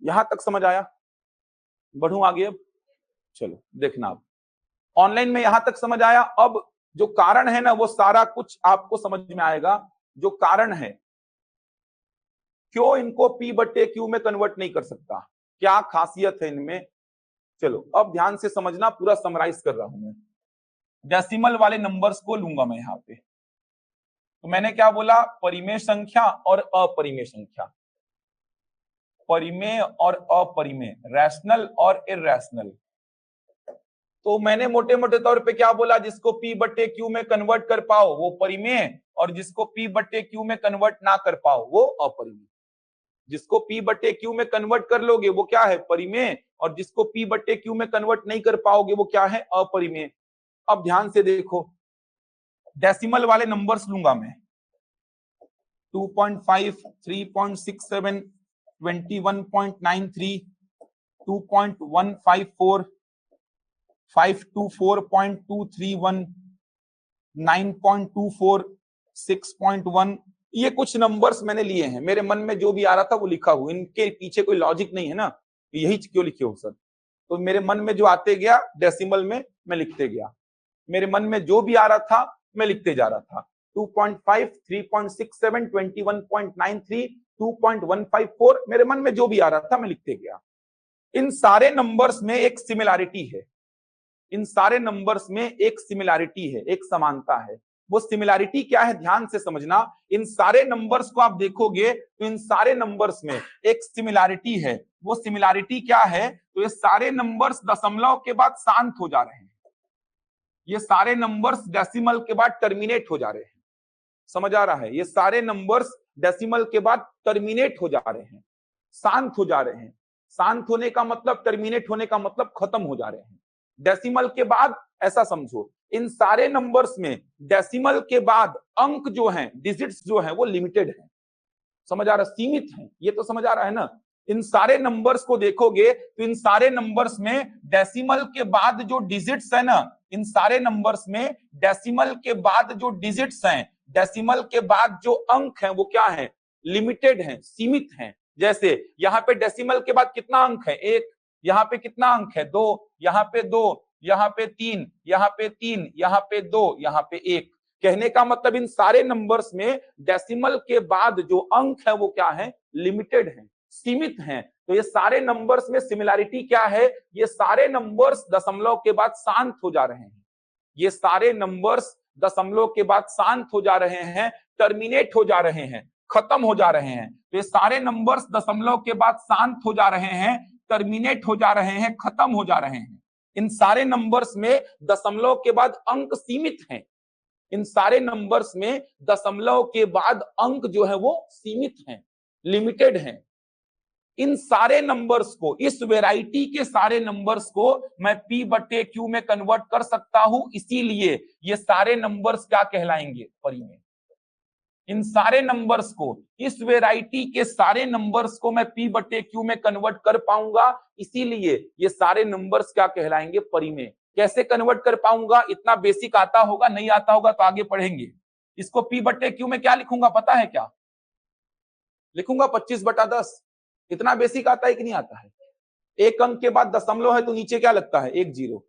यहां तक समझ आया? बढ़ूं आगे अब? चलो देखना, अब ऑनलाइन में यहां तक समझ आया। अब जो कारण है ना, वो सारा कुछ आपको समझ में आएगा। जो कारण है क्यों इनको P बटे Q में कन्वर्ट नहीं कर सकता, क्या खासियत है इनमें, चलो अब ध्यान से समझना। पूरा समराइज कर रहा हूं मैं। डेसिमल वाले नंबर्स को लूंगा मैं यहां पे। तो मैंने क्या बोला? परिमेय संख्या और अपरिमेय संख्या। परिमेय और अपरिमेय, रैशनल और इरैशनल। तो मैंने मोटे मोटे तौर पे क्या बोला, जिसको पी बट्टे क्यू में कन्वर्ट कर पाओ वो परिमेय, और जिसको पी बट्टे क्यू में कन्वर्ट ना कर पाओ वो अपरिमेय। जिसको पी बट्टे क्यू में कन्वर्ट कर लोगे वो क्या है, परिमेय, और जिसको पी बट्टे क्यू में कन्वर्ट नहीं कर पाओगे वो क्या है, अपरिमेय। अब ध्यान से देखो, डेसिमल वाले नंबर्स लूंगा मैं, 2.5, 3.67, 21.93, 2.154, 524.231, 9.24, 6.1, ये कुछ नंबर्स मैंने लिए हैं, मेरे मन में जो भी आ रहा था वो लिखा हुआ, इनके पीछे कोई लॉजिक नहीं है ना, यही क्यों लिखे हो सर, तो मेरे मन में जो आते गया डेसिमल में मैं लिखते गया, मेरे मन में जो भी आ रहा था मैं लिखते जा रहा था। 2.5, 3.67, 21.93, 2.154, मेरे मन में जो भी आ रहा था मैं लिखते गया। इन सारे नंबर्स में एक सिमिलैरिटी है, इन सारे नंबर्स में एक सिमिलैरिटी है, एक समानता है। वो सिमिलैरिटी क्या है, ध्यान से समझना। इन सारे नंबर्स को आप देखोगे तो इन सारे नंबर्स में एक सिमिलैरिटी है। वो सिमिलैरिटी क्या है, तो ये सारे नंबर्स दशमलव के बाद शांत हो जा रहे हैं, ये सारे नंबर्स डेसिमल के बाद टर्मिनेट हो जा रहे हैं। समझ आ रहा है, ये सारे नंबर्स डेसिमल के बाद टर्मिनेट हो जा रहे हैं, शांत हो जा रहे हैं। शांत होने का मतलब, टर्मिनेट होने का मतलब खत्म हो जा रहे हैं डेसिमल के बाद। ऐसा समझो, इन सारे नंबर्स में डेसिमल के बाद अंक जो हैं, डिजिट्स जो हैं वो लिमिटेड हैं। समझ आ रहा, सीमित हैं, ये तो समझ आ रहा है ना। इन सारे नंबर्स को देखोगे तो इन सारे नंबर्स में डेसिमल के बाद जो डिजिट्स है ना, इन सारे नंबर्स में डेसिमल के बाद जो डिजिट्स हैं, डेसिमल के बाद जो अंक हैं वो क्या है, लिमिटेड हैं, सीमित हैं। जैसे यहाँ पे डेसिमल के बाद कितना अंक है, 1, यहाँ पे कितना अंक है, 2, यहाँ पे 2, यहाँ पे 3, यहाँ पे 3, यहाँ पे 2, यहाँ पे 1। कहने का मतलब इन सारे नंबर्स में डेसिमल के बाद जो अंक है वो क्या है, लिमिटेड है, सीमित हैं। तो ये सारे नंबर्स में सिमिलैरिटी क्या है, ये सारे नंबर्स दशमलव के बाद शांत हो जा रहे हैं, ये सारे नंबर्स दशमलव के बाद शांत हो जा रहे हैं, टर्मिनेट हो जा रहे हैं, खत्म हो जा रहे हैं। तो ये सारे नंबर्स दशमलव के बाद शांत हो जा रहे हैं, टर्मिनेट हो जा रहे हैं, खत्म हो जा रहे हैं। इन सारे नंबर्स में दशमलव के बाद अंक सीमित हैं, इन सारे नंबर्स में दशमलव के बाद अंक जो है वो सीमित हैं, लिमिटेड हैं। इन सारे नंबर्स को, इस वेराइटी के सारे नंबर्स को मैं P बटे Q में कन्वर्ट कर सकता हूं, इसीलिए ये सारे नंबर्स क्या कहलाएंगे, परिमेय। इन सारे नंबर्स को, इस वेराइटी के सारे नंबर्स को मैं P बटे Q में कन्वर्ट कर पाऊंगा, इसीलिए ये सारे नंबर्स क्या कहलाएंगे, परिमेय। कैसे कन्वर्ट कर पाऊंगा, इतना बेसिक आता होगा, नहीं आता होगा तो आगे पढ़ेंगे। इसको P बटे Q में क्या लिखूंगा पता है क्या, लिखूंगा 25/10। इतना बेसिक आता है कि नहीं आता है। एक अंक के बाद दशमलव है तो नीचे क्या लगता है, 1 0।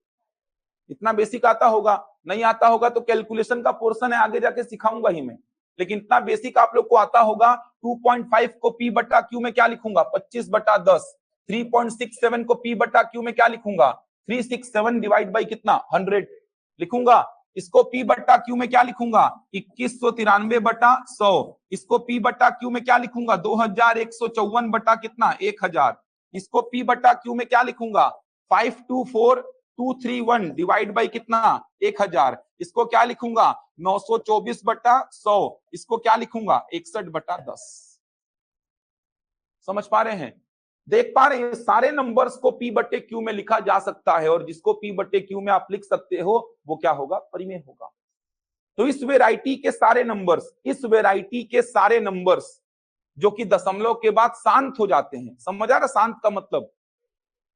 इतना बेसिक आता होगा, नहीं आता होगा तो कैलकुलेशन का पोर्शन है, आगे जाके सिखाऊंगा ही मैं, लेकिन इतना बेसिक आप लोग को आता होगा। 2.5 को P बटा Q में क्या लिखूंगा, 25/10। 3.67 को P बटा Q में क्या लिखूंगा, 367 डिवाइड बाई कितना, 100 लिखूंगा। इसको P बटा Q में क्या लिखूंगा, 2193/100। इसको P बटा Q में क्या लिखूंगा, 2154 बटा कितना, 1000। इसको P बटा Q में क्या लिखूंगा, 524231 डिवाइड बाई कितना, 1000। इसको क्या लिखूंगा, 924/100। इसको क्या लिखूंगा, 61/10। समझ पा रहे हैं, देख पा रहे हैं, सारे नंबर्स को P बटे Q में लिखा जा सकता है, और जिसको P बटे Q में आप लिख सकते हो वो क्या होगा, परिमेय होगा। तो इस वेराइटी के सारे नंबर्स, इस वेराइटी के सारे नंबर्स जो कि दशमलव के बाद शांत हो जाते हैं, समझ आ रहा, शांत का मतलब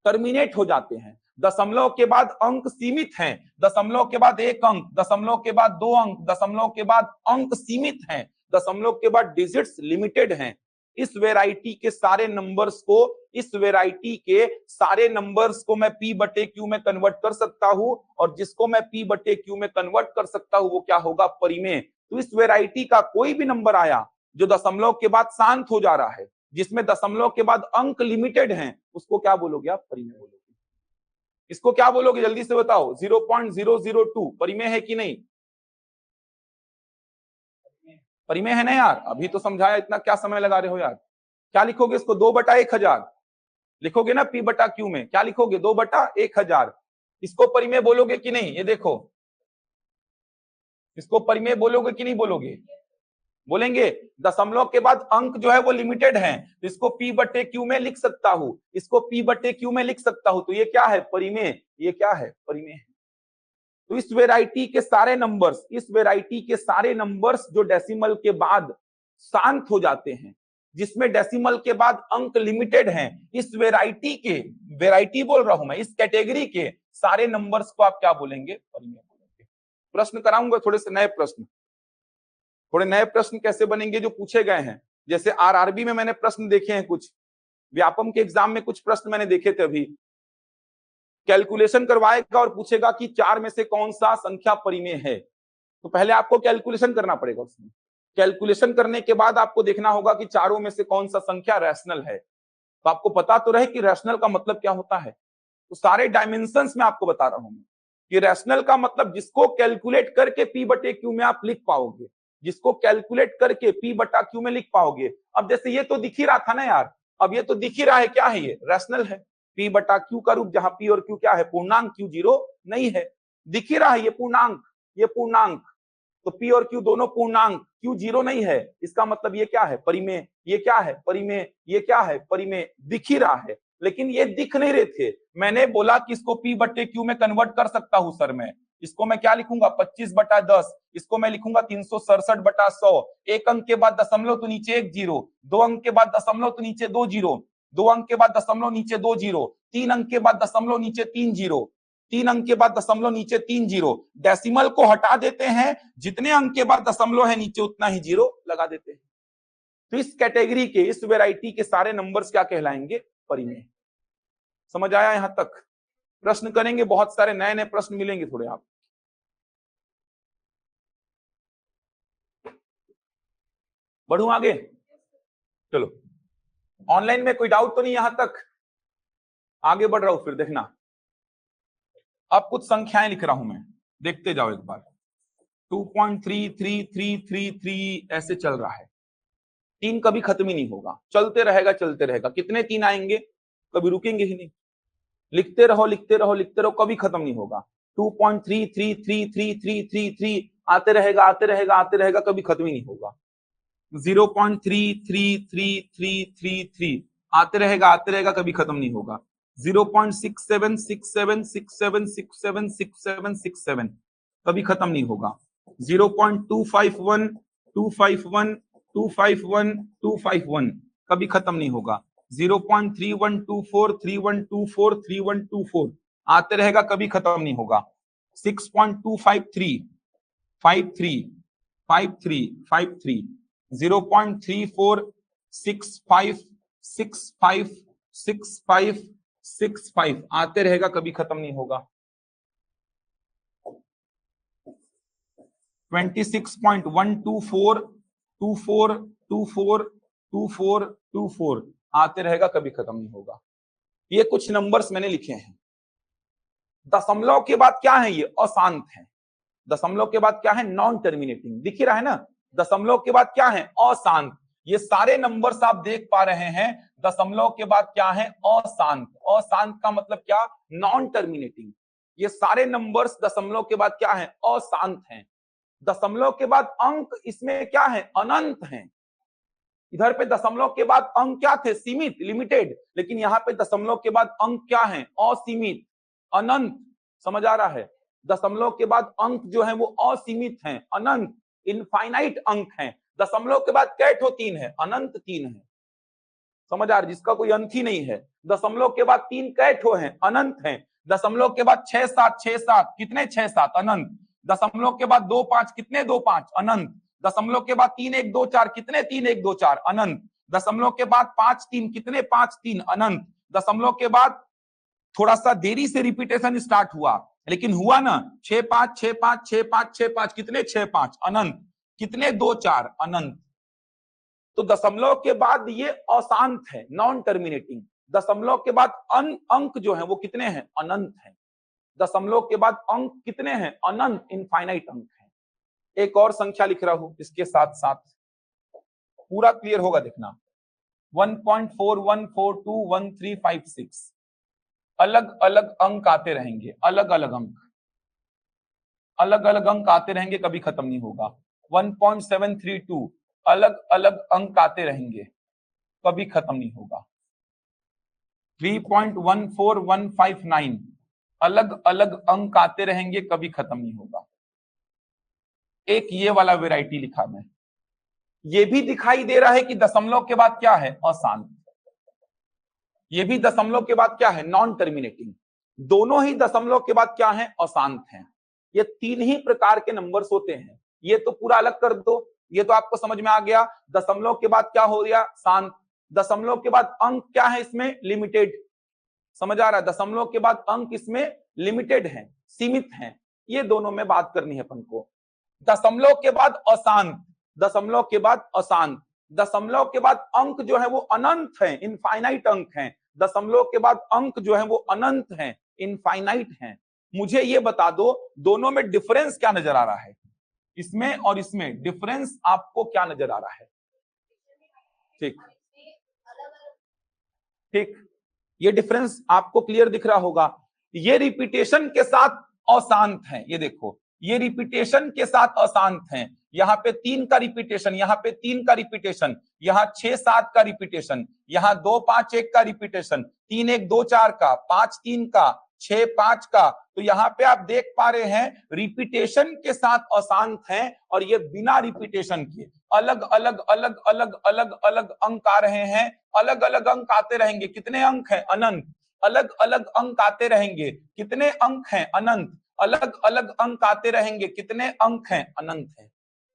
टर्मिनेट हो जाते हैं। दशमलव के बाद अंक सीमित हैं, दशमलव के बाद 1 अंक, दशमलव के बाद 2 अंक, दशमलव के बाद अंक सीमित हैं, दशमलव के बाद डिजिट्स लिमिटेड हैं। इस वेराइटी के सारे नंबर्स को, इस वेराइटी के सारे नंबर्स को मैं P बटे Q में कन्वर्ट कर सकता हूं, और जिसको मैं P बटे Q में कन्वर्ट कर सकता हूं वो क्या होगा, परिमेय। तो इस वेराइटी का कोई भी नंबर आया जो दशमलव के बाद शांत हो जा रहा है, जिसमें दशमलव के बाद अंक लिमिटेड हैं, उसको क्या बोलोगे आप, परिमेय बोलोगे। इसको क्या बोलोगे, जल्दी से बताओ, 0.002 परिमेय है कि नहीं, परिमेय है ना यार। अभी तो समझाया, इतना क्या समय लगा रहे हो यार। क्या लिखोगे इसको, 2/1000 लिखोगे ना P बटा Q में, क्या लिखोगे, 2/1000। इसको परिमेय बोलोगे कि नहीं? ये देखो, इसको परिमेय बोलोगे कि नहीं बोलोगे? बोलेंगे। दशमलव के बाद अंक जो है वो लिमिटेड है, तो इसको p बटे क्यू में लिख सकता हूं, इसको p बटे क्यू में लिख सकता हूं, तो ये क्या है? परिमेय। ये क्या है? परिमेय। तो इस वेराइटी के सारे नंबर्स, इस वेराइटी के सारे नंबर्स जो डेसिमल के बाद शांत हो जाते हैं, जिसमें डेसिमल के बाद अंक लिमिटेड हैं, इस वेराइटी के, वेराइटी बोल रहा हूं मैं, इस कैटेगरी के सारे नंबर्स को आप क्या बोलेंगे? परिमेय बोलेंगे। प्रश्न कराऊंगा थोड़े से नए प्रश्न, थोड़े नए प्रश्न कैसे बनेंगे जो पूछे गए हैं। जैसे आरआरबी में मैंने प्रश्न देखे हैं, कुछ व्यापम के एग्जाम में कुछ प्रश्न मैंने देखे थे अभी। कैलकुलेशन करवाएगा और पूछेगा कि चार में से कौन सा संख्या परिमेय है, तो पहले आपको कैलकुलेशन करना पड़ेगा। उसमें कैलकुलेशन करने के बाद आपको देखना होगा कि चारों में से कौन सा संख्या रैशनल है। तो आपको पता तो रहे कि रैशनल का मतलब क्या होता है। तो सारे डायमेंशंस में आपको बता रहा हूं मैं कि रैशनल का मतलब जिसको कैलकुलेट करके पी बटे क्यू में आप लिख पाओगे, जिसको कैलकुलेट करके पी बटा क्यू में लिख पाओगे। अब जैसे ये तो दिख ही रहा था ना यार, अब ये तो दिख ही रहा है, क्या है ये? रैशनल है। पी बटा क्यू का रूप, जहां पी और क्यू क्या है? पूर्णांक, क्यू जीरो नहीं है, दिख ही रहा है ये पूर्णांक, ये पूर्णांक। तो पी और क्यू दोनों पूर्णांक, क्यू जीरो नहीं है, इसका मतलब ये क्या है? परिमेय। ये क्या है? परिमेय। ये क्या है? परिमेय। दिख ही रहा है, लेकिन ये दिख नहीं रहे थे। मैंने बोला कि इसको पी बटे क्यू में कन्वर्ट कर सकता हूं सर मैं। इसको मैं क्या लिखूंगा? 25 बटा 10। इसको मैं लिखूंगा 367 बटा 100। एक अंक के बाद दशमलव तो नीचे एक जीरो, दो अंक के बाद दशमलव तो नीचे दो जीरो, दो अंक के बाद दशमलव नीचे दो जीरो, तीन अंक के बाद दशमलव नीचे तीन जीरो, तीन अंक के बाद दशमलव नीचे तीन जीरो। डेसिमल को हटा देते हैं, जितने अंक के बाद दशमलव है नीचे उतना ही जीरो लगा देते हैं। तो इस कैटेगरी के, इस वेराइटी के सारे नंबर्स क्या कहलाएंगे? परिमेय। समझ आया यहां तक? प्रश्न करेंगे, बहुत सारे नए नए प्रश्न मिलेंगे थोड़े। आप बढ़ू आगे, चलो। ऑनलाइन में कोई डाउट तो नहीं यहां तक? आगे बढ़ रहा हूं, फिर देखना। अब कुछ संख्याएं लिख रहा हूं मैं, देखते जाओ एक बार। 2.333333 ऐसे चल रहा है। तीन कभी खत्म ही नहीं होगा, चलते रहेगा चलते रहेगा। कितने तीन आएंगे? कभी रुकेंगे ही नहीं। लिखते रहो लिखते रहो लिखते रहो, कभी खत्म नहीं होगा। 2.333333 आते रहेगा आते रहेगा आते रहेगा, कभी खत्म ही नहीं होगा। 0.333333 आते रहेगा, कभी खत्म नहीं होगा। 0.676767676767 कभी खत्म नहीं होगा। 0.251 251 251 251 कभी खत्म नहीं होगा। 0.3124 3124 3124 आते रहेगा, कभी खत्म नहीं होगा। 6.253 53 53 53 0.3465 65 65 65 आते रहेगा, कभी खत्म नहीं होगा। 26.124 24 24 24 24 आते रहेगा, कभी खत्म नहीं होगा। ये कुछ नंबर्स मैंने लिखे हैं। दशमलव के बाद क्या है? ये अशांत है। दशमलव के बाद क्या है? Non terminating. दिख ही रहा है ना, दशमलव के बाद क्या है? अशांत। ये सारे नंबर्स आप देख पा रहे हैं, दशमलव के बाद क्या है? अशांत। अशांत का मतलब क्या? Non terminating. ये सारे नंबर्स दशमलव के बाद क्या है? अशांत हैं। दशमलव के बाद अंक इसमें क्या है? अनंत हैं। इधर पे दशमलव के बाद अंक क्या थे? सीमित, लिमिटेड। लेकिन यहाँ पे दशमलव के बाद अंक क्या है? असीमित, अनंत। समझ आ रहा है? दशमलव के बाद अंक जो है वो असीमित हैं, अनंत, इनफाइनाइट अंक हैं। दशमलव के बाद कै ठो तीन है? अनंत तीन है। समझ आ रहा है? जिसका कोई अंत ही नहीं है। दशमलव के बाद तीन कै ठो हैं? अनंत हैं। दशमलव के बाद 6 7 6 7 कितने? 6 7 अनंत। दशमलव के बाद 2 5 कितने? 2 5 अनंत। दशमलव के बाद 3 1 2 4 कितने? 3 1 2 4 अनंत। दशमलव के बाद 5 3 कितने? 5 3 अनंत। दशमलव के बाद थोड़ा सा देरी से रिपीटेशन स्टार्ट हुआ, लेकिन हुआ ना। 6 5 6 5 6 5 6 5 कितने? 6 5 अनंत। कितने? 2 4 अनंत। तो दशमलव के बाद ये अशांत है, नॉन टर्मिनेटिंग। दशमलव के बाद अंक जो है वो कितने हैं? अनंत हैं। दशमलव के बाद अंक कितने हैं? अनंत, इनफाइनाइट अंक है। एक और संख्या लिख रहा हूं इसके साथ साथ, पूरा क्लियर होगा देखना। 1.41421356 अलग अलग अंक आते रहेंगे, अलग अलग अंक आते रहेंगे, कभी खत्म नहीं होगा। 1.732 अलग अलग अंक आते रहेंगे, कभी खत्म नहीं होगा। 3.14159 अलग अलग अंक आते रहेंगे, कभी खत्म नहीं होगा। एक ये वाला वेराइटी लिखा मैं, ये भी दिखाई दे रहा है कि दशमलव के बाद क्या है, अशांत। ये भी दशमलव के बाद क्या है, नॉन टर्मिनेटिंग। दोनों ही दशमलव के बाद क्या है, अशांत हैं। ये तीन ही प्रकार के नंबर्स होते हैं। ये तो पूरा अलग कर दो, ये तो आपको समझ में आ गया। दशमलव के बाद क्या हो गया, शांत। दशमलव के बाद अंक क्या है इसमें, लिमिटेड। समझ आ रहा है, दशमलव के बाद अंक इसमें लिमिटेड हैं, सीमित हैं। ये दोनों में बात करनी है अपन को। दशमलव के बाद अशांत, दशमलव के बाद अशांत, दशमलव के बाद अंक जो है वो अनंत है, इनफाइनाइट अंक हैं। दशमलव के बाद अंक जो है वो अनंत हैं, इनफाइनाइट हैं। मुझे ये बता दो, दोनों में डिफरेंस क्या नजर आ रहा है, इसमें और इसमें डिफरेंस आपको क्या नजर आ रहा है? ठीक ठीक, ये डिफरेंस आपको क्लियर दिख रहा होगा। ये रिपीटेशन के साथ अशांत है, ये देखो, ये रिपीटेशन के साथ अशांत है। यहाँ पे 3 का रिपीटेशन, यहाँ पे 3 का रिपीटेशन, यहाँ 6-7 का रिपीटेशन, यहाँ 2-5-1 का रिपीटेशन, 3-1-2-4 का, 5-3 का, 6-5 का। तो यहाँ पे आप देख पा रहे हैं रिपीटेशन के साथ अशांत हैं, और ये बिना रिपीटेशन के अलग अलग अलग अलग अलग अलग अंक आ रहे हैं। अलग अलग अंक आते रहेंगे, कितने अंक हैं, अनंत। अलग अलग अंक आते रहेंगे, कितने अंक हैं, अनंत। अलग अलग अंक आते रहेंगे, कितने अंक हैं, अनंत हैं।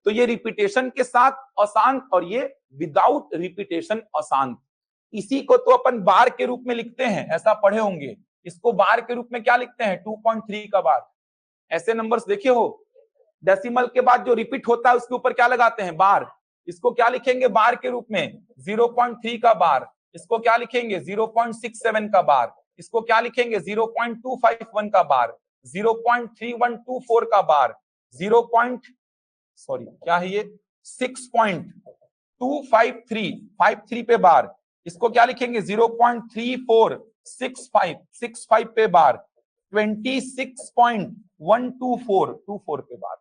तो ये रिपीटेशन के साथ अशांत और ये विदाउट रिपीटेशन अशांत। इसी को तो अपन बार के रूप में लिखते हैं, ऐसा पढ़े होंगे। इसको बार के रूप में क्या लिखते हैं, 2.3 का बार। ऐसे नंबर्स देखे हो, डेसिमल के बाद जो रिपीट होता है उसके ऊपर क्या लगाते हैं, बार। इसको क्या लिखेंगे बार के रूप में, 0.3 का बार। इसको क्या लिखेंगे, 0.67 का बार। इसको क्या लिखेंगे, 0.251 का बार, 0.3124 का बार, 6.253 पे बार। इसको क्या लिखेंगे, 0.3465 पे बार, 26.124 पे बार।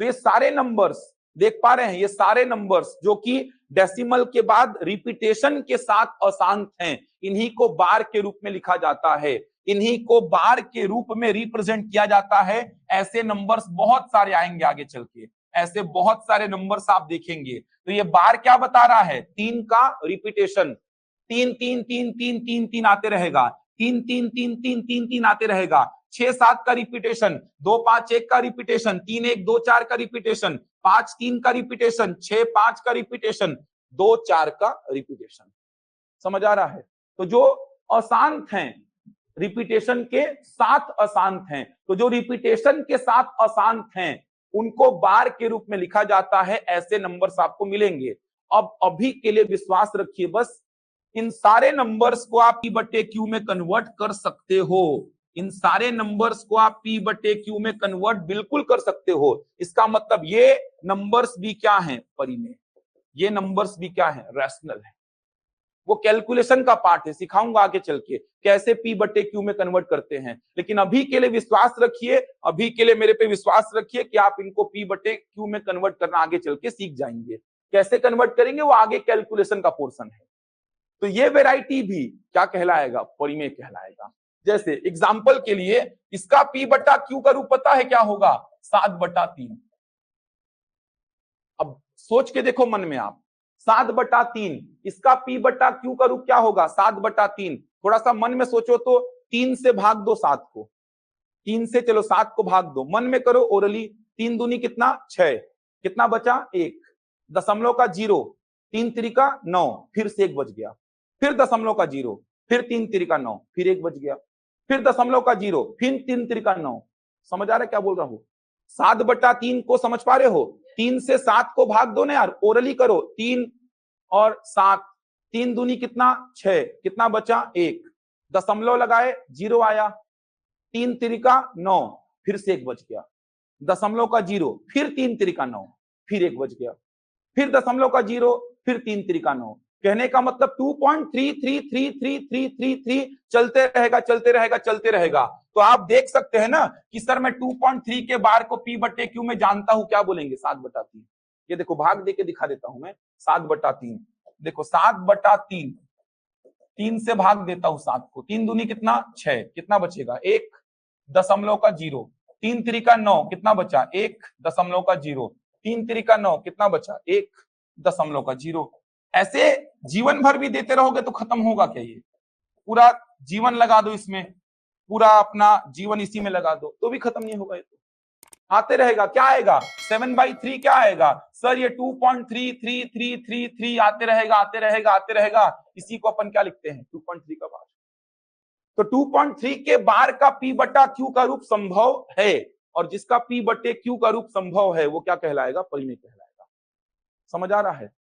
तो ये सारे नंबर्स देख पा रहे हैं, ये सारे नंबर्स जो कि डेसिमल के बाद रिपीटेशन के साथ अशांत हैं, इन्हीं को बार के रूप में लिखा जाता है, इन्हीं को बार के रूप में रिप्रेजेंट किया जाता है। ऐसे नंबर्स बहुत सारे आएंगे आगे चल के, ऐसे बहुत सारे नंबर्स आप देखेंगे। तो ये बार क्या बता रहा है, 3 का रिपीटेशन, 3 आते रहेगा, 3 आते रहेगा। 6-7 का रिपीटेशन, 2-5-1 का रिपीटेशन, 3-1-2-4 का रिपीटेशन, 5-3 का रिपीटेशन, 6-5 का रिपीटेशन, 2-4 का रिपीटेशन। समझ आ रहा है? तो जो अशांत हैं, रिपीटेशन के साथ अशांत हैं, तो जो रिपीटेशन के साथ अशांत हैं उनको बार के रूप में लिखा जाता है। ऐसे नंबर्स आपको मिलेंगे। अब अभी के लिए विश्वास रखिए, बस इन सारे नंबर्स को आप P/Q में कन्वर्ट कर सकते हो। इन सारे नंबर्स को आप P/Q में कन्वर्ट बिल्कुल कर सकते हो। इसका मतलब ये नंबर्स भी क्या हैं, परिमेय। ये नंबर्स भी क्या है, रैशनल है। वो कैलकुलेशन का पार्ट है, सिखाऊंगा आगे चल के कैसे P/Q में कन्वर्ट करते हैं। लेकिन अभी के लिए विश्वास रखिए, अभी के लिए मेरे पे विश्वास रखिए कि आप इनको P/Q में कन्वर्ट करना आगे चल के सीख जाएंगे। कैसे कन्वर्ट करेंगे वो आगे कैलकुलेशन का पोर्शन है। तो ये वेराइटी भी क्या कहलाएगा, परिमेय कहलाएगा। जैसे एग्जाम्पल के लिए इसका P/Q का रूप पता है क्या होगा, 7/3। अब सोच के देखो मन में आप, 7/3 इसका P/Q का रूप क्या होगा, 7/3। थोड़ा सा मन में सोचो तो 3 से भाग दो 7 को, 3 से चलो 7 को भाग दो, मन में करो ओरली। 3 दूनी कितना, 6, कितना बचा 1, दशमलव का 0, 3 तिरिका 9, फिर से 1 बच गया, फिर दशमलव का 0, फिर 3 तिरिका 9, फिर 1 बच गया, फिर दशमलव का 0, फिर 3 तिरिका 9। समझ आ रहा है क्या बोल रहा हूं? 7/3 को समझ पा रहे हो? 3 से 7 को भाग दो ना यार, ओरली करो। 3 और 7, 3 दूनी कितना 6, कितना बचा 1, दशमलव लगाए 0 आया, 3 तिरिका 9, फिर से 1 बच गया, दशमलव का 0, फिर 3 तिरिका 9, फिर 1 बच गया, फिर दशमलव का 0, फिर 3 तिरिका 9, कहने का मतलब 2.333333 चलते रहेगा। तो आप देख सकते हैं ना कि सर मैं 2.3 के बार को P बटे Q में जानता हूं, क्या बोलेंगे 7/3। ये देखो भाग देके दिखा देता हूं मैं, 7/3। देखो 7/3, 3 से भाग देता हूं 7 को, 3 दूनी कितना 6, कितना बचेगा 1.0, 3 3 9, कितना बचा 1.0, 3 3 9, कितना बचा 1.0। ऐसे जीवन भर भी देते रहोगे तो खत्म होगा क्या? ये पूरा जीवन लगा दो इसमें, पूरा अपना जीवन इसी में लगा दो तो भी खत्म नहीं होगा। ये तो आते रहेगा। क्या आएगा 7/3 क्या आएगा सर? ये 2.3333 आते रहेगा। इसी को अपन क्या लिखते हैं 2.3 का बार। तो 2.3 के बार का P बटा Q का रूप संभव है, और जिसका P बटे Q का रूप संभव है वो क्या कहलाएगा? परिमेय कहलाएगा। समझ आ रहा है?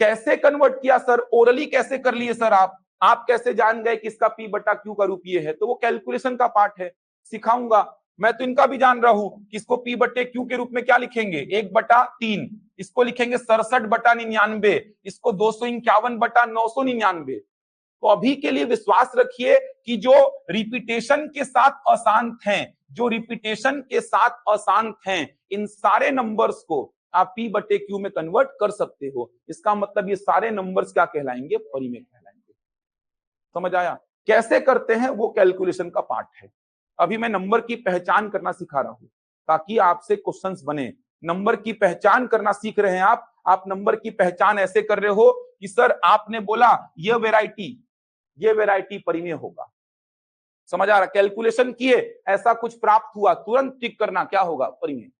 कैसे कन्वर्ट किया सर? ओरली कैसे कर लिए सर? आप कैसे जान गए कि इसका P बटा Q का रूप ये है? तो वो कैलकुलेशन का पार्ट है, सिखाऊंगा। मैं तो इनका भी जान रहा हूं कि इसको P बटे Q के रूप में क्या लिखेंगे 1/3, इसको लिखेंगे 67/99, इसको 251/999। तो अभी के लिए विश्वास रखिए कि जो रिपीटेशन के साथ अशांत हैं, इन सारे नंबर्स को आप P बटे Q में कन्वर्ट कर सकते हो। इसका मतलब ये सारे नंबर्स क्या कहलाएंगे? परिमेय कहलाएंगे। समझ आया? कैसे करते हैं वो कैलकुलेशन का पार्ट है। अभी मैं नंबर की पहचान करना सिखा रहा हूं ताकि आपसे क्वेश्चंस बने। नंबर की पहचान करना सीख रहे हैं आप नंबर की पहचान ऐसे कर रहे हो कि सर आपने बोला ये वेराइटी परिमेय होगा। समझ आ रहा? कैलकुलेशन किए, ऐसा कुछ प्राप्त हुआ, तुरंत टिक करना, क्या होगा? परिमेय।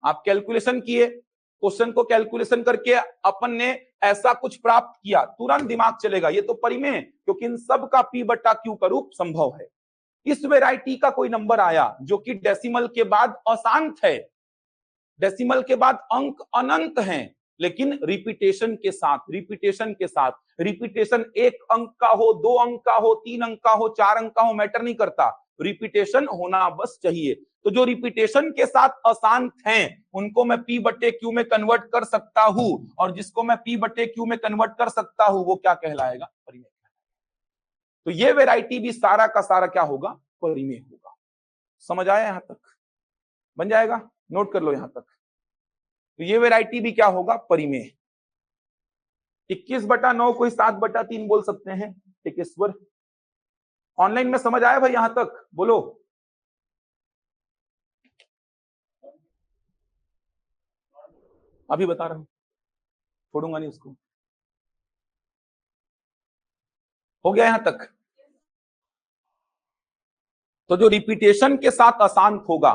आप कैलकुलेशन किए, क्वेश्चन को कैलकुलेशन करके अपन ने ऐसा कुछ प्राप्त किया, तुरंत दिमाग चलेगा ये तो परिमेय, क्योंकि इन सब का P बटा Q का रूप संभव है। इस वेराइटी का कोई नंबर आया जो कि डेसिमल के बाद अशांत है, डेसिमल के बाद अंक अनंत हैं, लेकिन रिपीटेशन के साथ रिपीटेशन 1 अंक का हो, 2 अंक का हो, 3 अंक का हो, 4 अंक का हो, मैटर नहीं करता, रिपीटेशन होना बस चाहिए। तो जो रिपीटेशन के साथ अशांत हैं उनको मैं P बटे Q में कन्वर्ट कर सकता हूं, और जिसको मैं P बटे Q में कन्वर्ट कर सकता हूं वो क्या कहलाएगा? परिमेय। तो ये वेराइटी भी सारा का सारा क्या होगा? परिमेय होगा। समझ आया? यहां तक बन जाएगा, नोट कर लो यहां तक। तो ये वेराइटी भी क्या होगा? परिमेय। 21/9 को 7/3 बोल सकते हैं। टेकेश्वर ऑनलाइन में समझ आया भाई? यहां तक बोलो। अभी बता रहा हूं, छोड़ूंगा नहीं उसको। हो गया यहां तक? तो जो रिपीटेशन के साथ अशांत होगा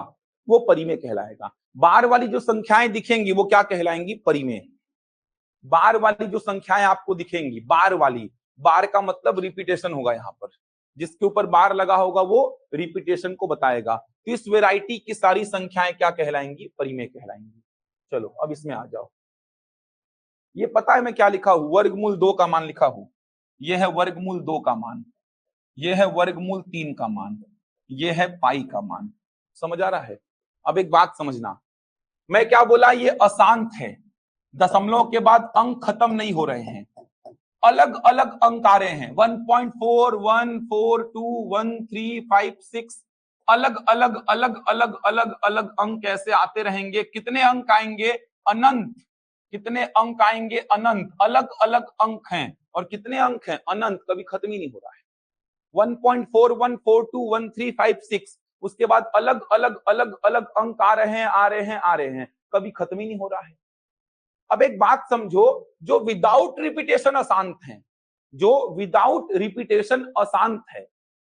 वो परिमेय कहलाएगा। बार वाली जो संख्याएं दिखेंगी वो क्या कहलाएंगी? परिमेय। बार वाली जो संख्याएं आपको दिखेंगी, बार का मतलब रिपीटेशन होगा। यहां पर जिसके ऊपर बार लगा होगा वो रिपीटेशन को बताएगा। तो इस वेराइटी की सारी संख्याएं क्या कहलाएंगी? परिमेय कहलाएंगी। चलो अब इसमें आ जाओ। ये पता है मैं क्या लिखा हूं? वर्गमूल 2 का मान लिखा हूं। यह है वर्गमूल 2 का मान, यह है वर्गमूल 3 का मान, यह है पाई का मान। समझ आ रहा है? अब एक बात समझना, मैं क्या बोला? ये अशांत है, दशमलव के बाद अंक खत्म नहीं हो रहे हैं, अलग अलग अंक आ रहे हैं। 1.4, 1, 4, 2, 1, 3, 5, 6 अलग अलग अंक ऐसे आते रहेंगे। कितने अंक आएंगे? अनंत। कितने अंक आएंगे? अनंत। अलग अलग अंक हैं, और कितने अंक हैं? अनंत, कभी खत्म ही नहीं हो रहा है। 1.4, 1, 4, 2, 1, 3, 5, 6 उसके बाद अलग अलग अंक आ रहे हैं, कभी खत्म ही नहीं हो रहा है। अब एक बात समझो, जो विदाउट रिपीटेशन अशांत हैं,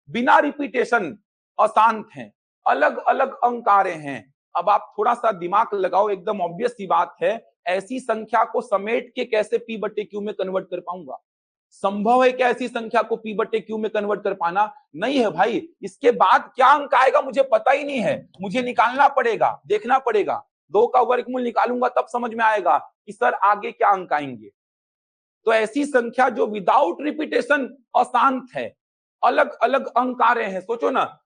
बिना रिपीटेशन अशांत हैं, अलग अलग अंक आ रहे हैं। अब आप थोड़ा सा दिमाग लगाओ, एकदम ऑब्वियस सी बात है, ऐसी संख्या को समेट के कैसे P बटे Q में कन्वर्ट कर पाऊंगा? संभव है क्या ऐसी संख्या को P बटे Q में कन्वर्ट कर पाना? नहीं है भाई। इसके बाद क्या अंक आएगा मुझे पता ही नहीं है, मुझे निकालना पड़ेगा, देखना पड़ेगा। 2 का वर्गमूल निकालूंगा तब समझ में आएगा कि सर आगे क्या अंक आएंगे। तो ऐसी संख्या जो विदाउट रिपीटेशन अशांत है, अलग अलग अंक आ रहे हैं। सोचो ना,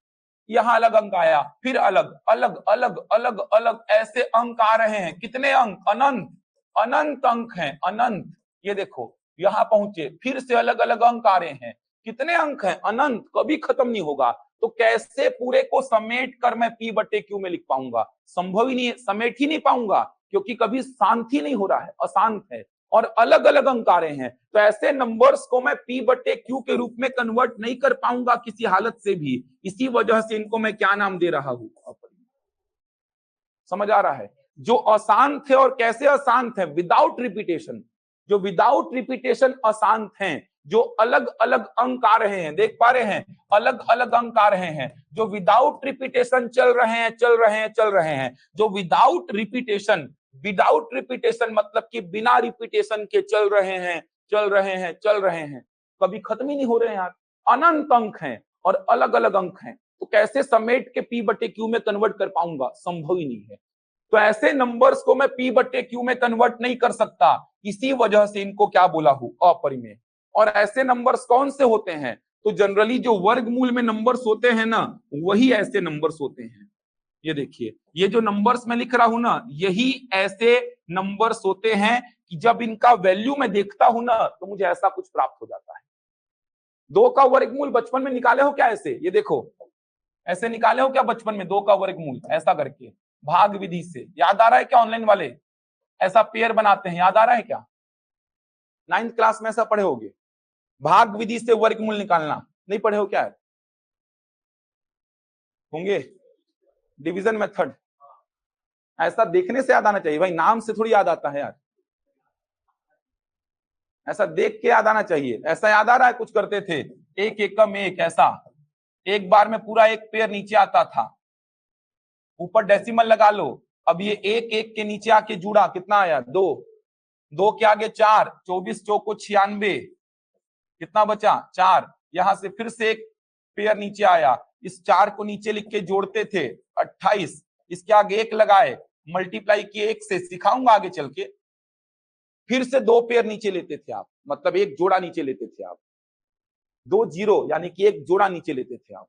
यहां अलग अंक आया, फिर अलग अलग अलग अलग अलग ऐसे अंक आ रहे हैं। कितने अंक? अनंत। अनंत अंक हैं, अनंत। ये देखो यहां पहुंचे, फिर से अलग अलग अंक आ रहे हैं। कितने अंक हैं? अनंत, कभी खत्म नहीं होगा। तो कैसे पूरे को समेट कर मैं P बटे Q में लिख पाऊंगा? संभव ही नहीं है, समेट ही नहीं पाऊंगा, क्योंकि कभी शांत ही नहीं हो रहा है, अशांत है और अलग अलग अंक आ रहे हैं। तो ऐसे नंबर्स को मैं P बटे Q के रूप में कन्वर्ट नहीं कर पाऊंगा किसी हालत से भी। इसी वजह से इनको मैं क्या नाम दे रहा हूं? अपरिमेय। समझ आ रहा है? जो अशांत है, और कैसे अशांत है? Without repetition. जो विदाउट रिपीटेशन अशांत हैं, जो अलग अलग अंक आ रहे हैं, देख पा रहे हैं, अलग अलग अंक आ रहे हैं, जो विदाउट रिपीटेशन चल रहे हैं, चल रहे हैं, चल रहे हैं, जो विदाउट रिपीटेशन, विदाउट रिपीटेशन मतलब कि बिना रिपीटेशन के चल रहे हैं, चल रहे हैं, चल रहे हैं, कभी खत्म ही नहीं हो रहे हैं यार। अनंत अंक हैं और अलग अलग अंक हैं, तो कैसे समेट के P बटे Q में कन्वर्ट कर पाऊंगा? संभव ही नहीं है। तो ऐसे नंबर्स को मैं P बटे Q में कन्वर्ट नहीं कर सकता, इसी वजह से इनको क्या बोला हूं? अपरिमेय। और ऐसे नंबर्स कौन से होते हैं? तो जनरली जो वर्गमूल में नंबर्स होते हैं ना, वही ऐसे नंबर्स होते हैं। ये देखिए, ये जो नंबर्स मैं लिख रहा हूं ना, यही ऐसे नंबर्स होते हैं कि जब इनका वैल्यू मैं देखता हूं ना, तो मुझे ऐसा कुछ प्राप्त हो जाता है। 2 का वर्गमूल बचपन में निकाले हो क्या? ऐसे, ये देखो, ऐसे निकाले हो क्या बचपन में 2 का वर्गमूल? ऐसा करके भाग विधि से, याद आ रहा है क्या? ऑनलाइन वाले ऐसा पेयर बनाते हैं, याद आ रहा है क्या? 9th क्लास में ऐसा पढ़े होगे, भाग विधि से वर्गमूल निकालना। नहीं पढ़े हो क्या? होंगे, डिवीजन मेथड। ऐसा देखने से याद आना चाहिए भाई, नाम से थोड़ी याद आता है यार, ऐसा देख के याद आना चाहिए। ऐसा याद आ रहा है कुछ करते थे, एक एकम एक, ऐसा एक बार में पूरा एक पेयर नीचे आता था, ऊपर डेसिमल लगा लो। अब ये एक एक के नीचे आके जुड़ा, कितना आया? 2, 2 के आगे 4, 24 चौको 96, कितना बचा? 4। यहां से फिर से एक पेयर नीचे आया, इस 4 को नीचे लिख के जोड़ते थे, 28। इसके आगे 1 लगाए, मल्टीप्लाई किए 1 से, सिखाऊंगा आगे चल के। फिर से 2 पेयर नीचे लेते थे आप, मतलब एक जोड़ा नीचे लेते थे आप, 2 जीरो, यानी कि एक जोड़ा नीचे लेते थे आप।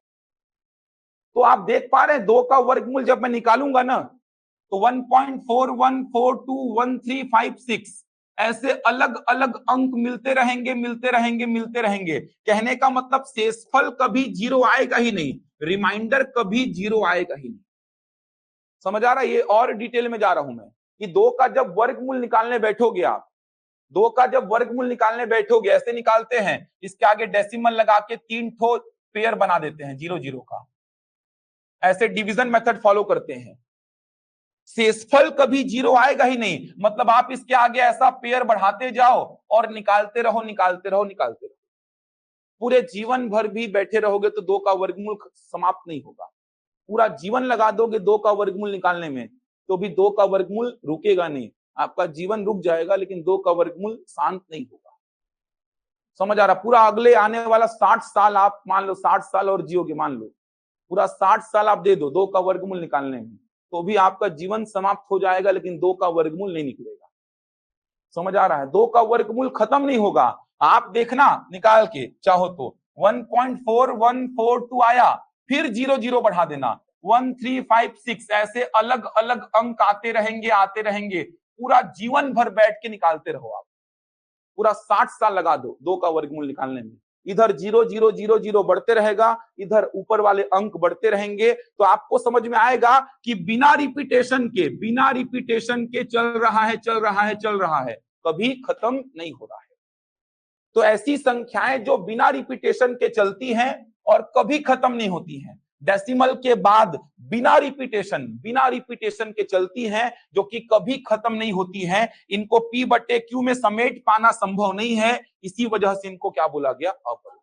तो आप देख पा रहे हैं 2 का वर्गमूल जब मैं निकालूंगा ना, तो 1.41421356 ऐसे अलग अलग अंक मिलते रहेंगे, मिलते रहेंगे, मिलते रहेंगे। कहने का मतलब शेषफल कभी 0 आएगा ही नहीं, रिमाइंडर कभी 0 आएगा ही नहीं। समझ आ रहा है? ये और डिटेल में जा रहा हूं मैं, कि 2 का जब वर्गमूल निकालने बैठोगे आप, 2 का जब वर्गमूल निकालने बैठोगे, ऐसे निकालते हैं, इसके आगे डेसिमल लगा के 3 ठो पेयर बना देते हैं 0 0 का, ऐसे डिवीजन मेथड फॉलो करते हैं। शेषफल कभी 0 आएगा ही नहीं, मतलब आप इसके आगे ऐसा पेयर बढ़ाते जाओ और निकालते रहो, निकालते रहो, निकालते रहो, पूरे जीवन भर भी बैठे रहोगे तो 2 का वर्गमूल समाप्त नहीं होगा। पूरा जीवन लगा दोगे 2 का वर्गमूल निकालने में, तो भी 2 का वर्गमूल रुकेगा नहीं, आपका जीवन रुक जाएगा, लेकिन 2 का वर्गमूल शांत नहीं होगा। समझ आ रहा? पूरा अगले आने वाला 60 साल आप मान लो, 60 साल और जियोगे, मान लो पूरा 60 साल आप दे दो 2 का वर्गमूल निकालने में, तो भी आपका जीवन समाप्त हो जाएगा, लेकिन 2 का वर्गमूल नहीं निकलेगा। समझ आ रहा है? 2 का वर्गमूल खत्म नहीं होगा। आप देखना निकाल के चाहो तो 1.4142 आया, फिर 0 0 बढ़ा देना, 1356, ऐसे अलग अलग अंक आते रहेंगे, आते रहेंगे। पूरा जीवन भर बैठ के निकालते रहो आप, पूरा 60 साल लगा दो 2 का वर्गमूल निकालने में। इधर 0 0 0 0 बढ़ते रहेगा, इधर ऊपर वाले अंक बढ़ते रहेंगे, तो आपको समझ में आएगा कि बिना रिपीटेशन के, बिना रिपीटेशन के चल रहा है, चल रहा है, चल रहा है, कभी खत्म नहीं हो रहा है। तो ऐसी संख्याएं जो बिना रिपीटेशन के चलती हैं और कभी खत्म नहीं होती हैं, डेसिमल के बाद बिना रिपीटेशन के चलती हैं, जो कि कभी खत्म नहीं होती हैं, इनको P बटे Q में समेट पाना संभव नहीं है, इसी वजह से इनको क्या बोला गया? अपरिमेय।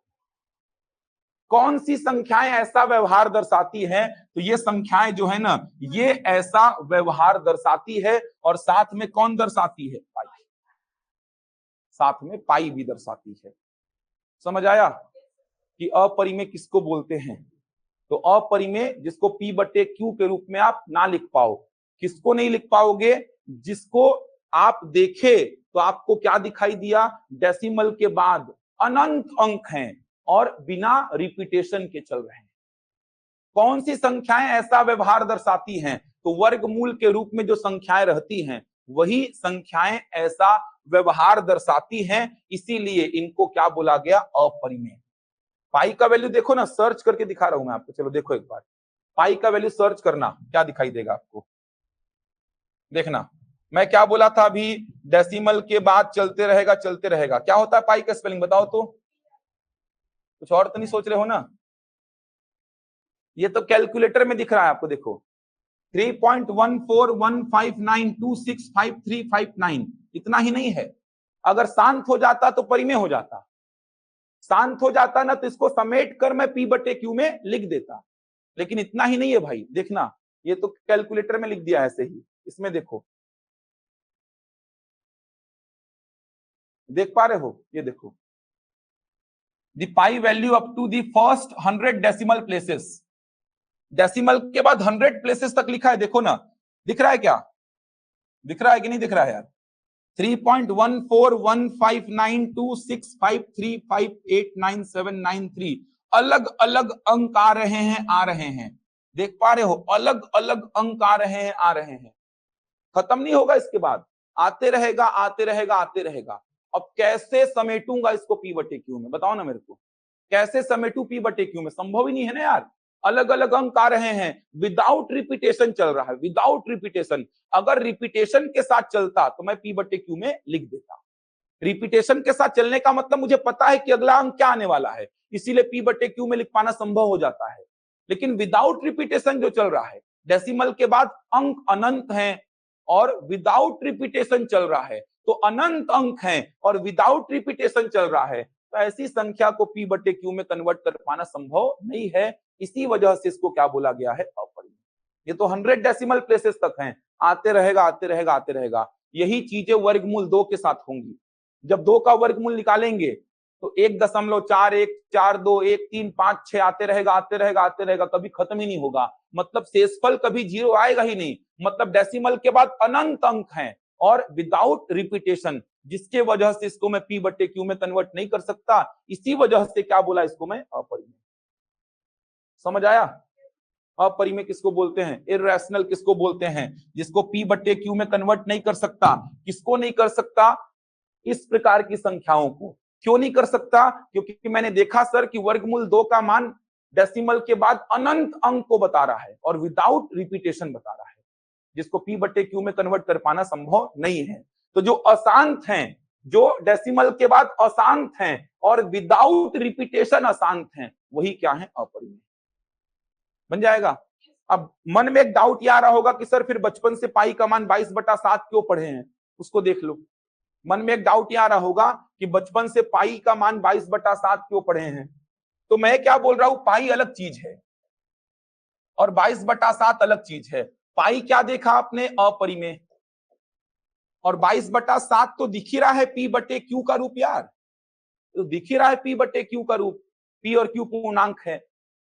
कौन सी संख्याएं ऐसा व्यवहार दर्शाती है? तो ये संख्याएं जो है ना, ये ऐसा व्यवहार दर्शाती है, और साथ में कौन दर्शाती है? पाई, साथ में पाई भी दर्शाती है। समझ आया कि अपरिमेय किसको बोलते हैं? तो अपरिमेय जिसको P बटे Q के रूप में आप ना लिख पाओ। किसको नहीं लिख पाओगे? जिसको आप देखे तो आपको क्या दिखाई दिया? डेसिमल के बाद अनंत अंक हैं और बिना रिपीटेशन के चल रहे हैं। कौन सी संख्याएं ऐसा व्यवहार दर्शाती हैं? तो वर्गमूल के रूप में जो संख्याएं रहती हैं, वही संख्याएं ऐसा व्यवहार दर्शाती हैं, इसीलिए इनको क्या बोला गया, अपरिमेय। पाई का वैल्यू देखो ना, सर्च करके दिखा रहा हूं मैं आपको, चलो देखो एक बार, पाई का वैल्यू सर्च करना, क्या दिखाई देगा आपको, देखना। मैं क्या बोला था अभी, डेसिमल के बाद चलते रहेगा चलते रहेगा, क्या होता है पाई का स्पेलिंग बताओ तो, कुछ और तो नहीं सोच रहे हो ना, ये तो कैलकुलेटर में दिख रहा है आपको, देखो 3.141592653559, इतना ही नहीं है, अगर शांत हो जाता तो परिमेय हो जाता, शांत हो जाता ना तो इसको समेट कर मैं P बटे Q में लिख देता, लेकिन इतना ही नहीं है भाई, देखना ये तो कैलकुलेटर में लिख दिया ऐसे ही, इसमें देखो, देख पा रहे हो, ये देखो, the pi value up to the first 100 decimal places, decimal के बाद 100 प्लेसेस तक लिखा है, देखो ना, दिख रहा है क्या, दिख रहा है कि नहीं दिख रहा है यार, 3.1415926535897993 अलग अलग अंक आ रहे हैं, देख पा रहे हो, अलग अलग अंक आ रहे हैं, खत्म नहीं होगा, इसके बाद आते रहेगा आते रहेगा आते रहेगा। अब कैसे समेटूंगा इसको P बटे Q में, बताओ ना मेरे को, कैसे समेटू P बटे Q में, संभव ही नहीं है ना यार, अलग अलग अंक आ रहे हैं, विदाउट रिपीटेशन चल रहा है, विदाउट रिपीटेशन, अगर रिपीटेशन के साथ चलता तो मैं P बटे Q में लिख देता, रिपीटेशन के साथ चलने का मतलब मुझे पता है कि अगला अंक क्या आने वाला है, इसीलिए P बटे Q में लिख पाना संभव हो जाता है, लेकिन विदाउट रिपीटेशन जो चल रहा है, डेसिमल के बाद अंक अनंत हैं और विदाउट रिपीटेशन चल रहा है, तो अनंत अंक हैं और विदाउट रिपीटेशन चल रहा है, तो ऐसी संख्या को P बटे Q में कन्वर्ट कर पाना संभव नहीं है, इसी वजह से इसको क्या बोला गया है, अपरिमेय। ये तो 100 डेसिमल प्लेसेस तक हैं, आते रहेगा आते रहेगा आते रहेगा, यही चीजें वर्गमूल 2 के साथ होंगी, जब 2 का वर्गमूल निकालेंगे तो 1.41421356 आते रहेगा आते रहेगा आते रहेगा, कभी खत्म ही नहीं होगा, मतलब शेषफल कभी 0 आएगा ही नहीं, मतलब डेसिमल के बाद अनंत अंक हैं और विदाउट रिपीटेशन, जिसके वजह से इसको मैं P बटे Q में कन्वर्ट नहीं कर सकता, इसी वजह से क्या बोला इसको मैं, अपरिमेय। समझ आया, अपरिमेय किसको बोलते हैं, इर्रेशनल किसको बोलते हैं, जिसको P बटे Q में कन्वर्ट नहीं कर सकता, किसको नहीं कर सकता, इस प्रकार की संख्याओं को। क्यों नहीं कर सकता, क्योंकि मैंने देखा सर कि वर्गमूल 2 का मान डेसिमल के बाद अनंत अंक को बता रहा है और विदाउट रिपीटेशन बता रहा है, जिसको P बटे Q में कन्वर्ट कर पाना संभव नहीं है। तो जो अशांत हैं, जो डेसिमल के बाद अशांत हैं और विदाउट रिपीटेशन अशांत हैं, वही क्या है, अपरिमेय। बन जाएगा। अब मन में एक डाउट ये आ रहा होगा कि सर फिर बचपन से पाई का मान 22/7 क्यों पढ़े हैं, उसको देख लो। मन में एक डाउट ये आ रहा होगा कि बचपन से पाई का मान 22/7 क्यों पढ़े हैं, तो मैं क्या बोल रहा हूं, पाई अलग चीज है और 22/7 अलग चीज है। पाई क्या देखा आपने, अपरिमेय, और 22/7 तो दिख ही रहा है P बटे Q का रूप यार, तो दिख ही रहा है P बटे Q का रूप, P और Q पूर्णांक है।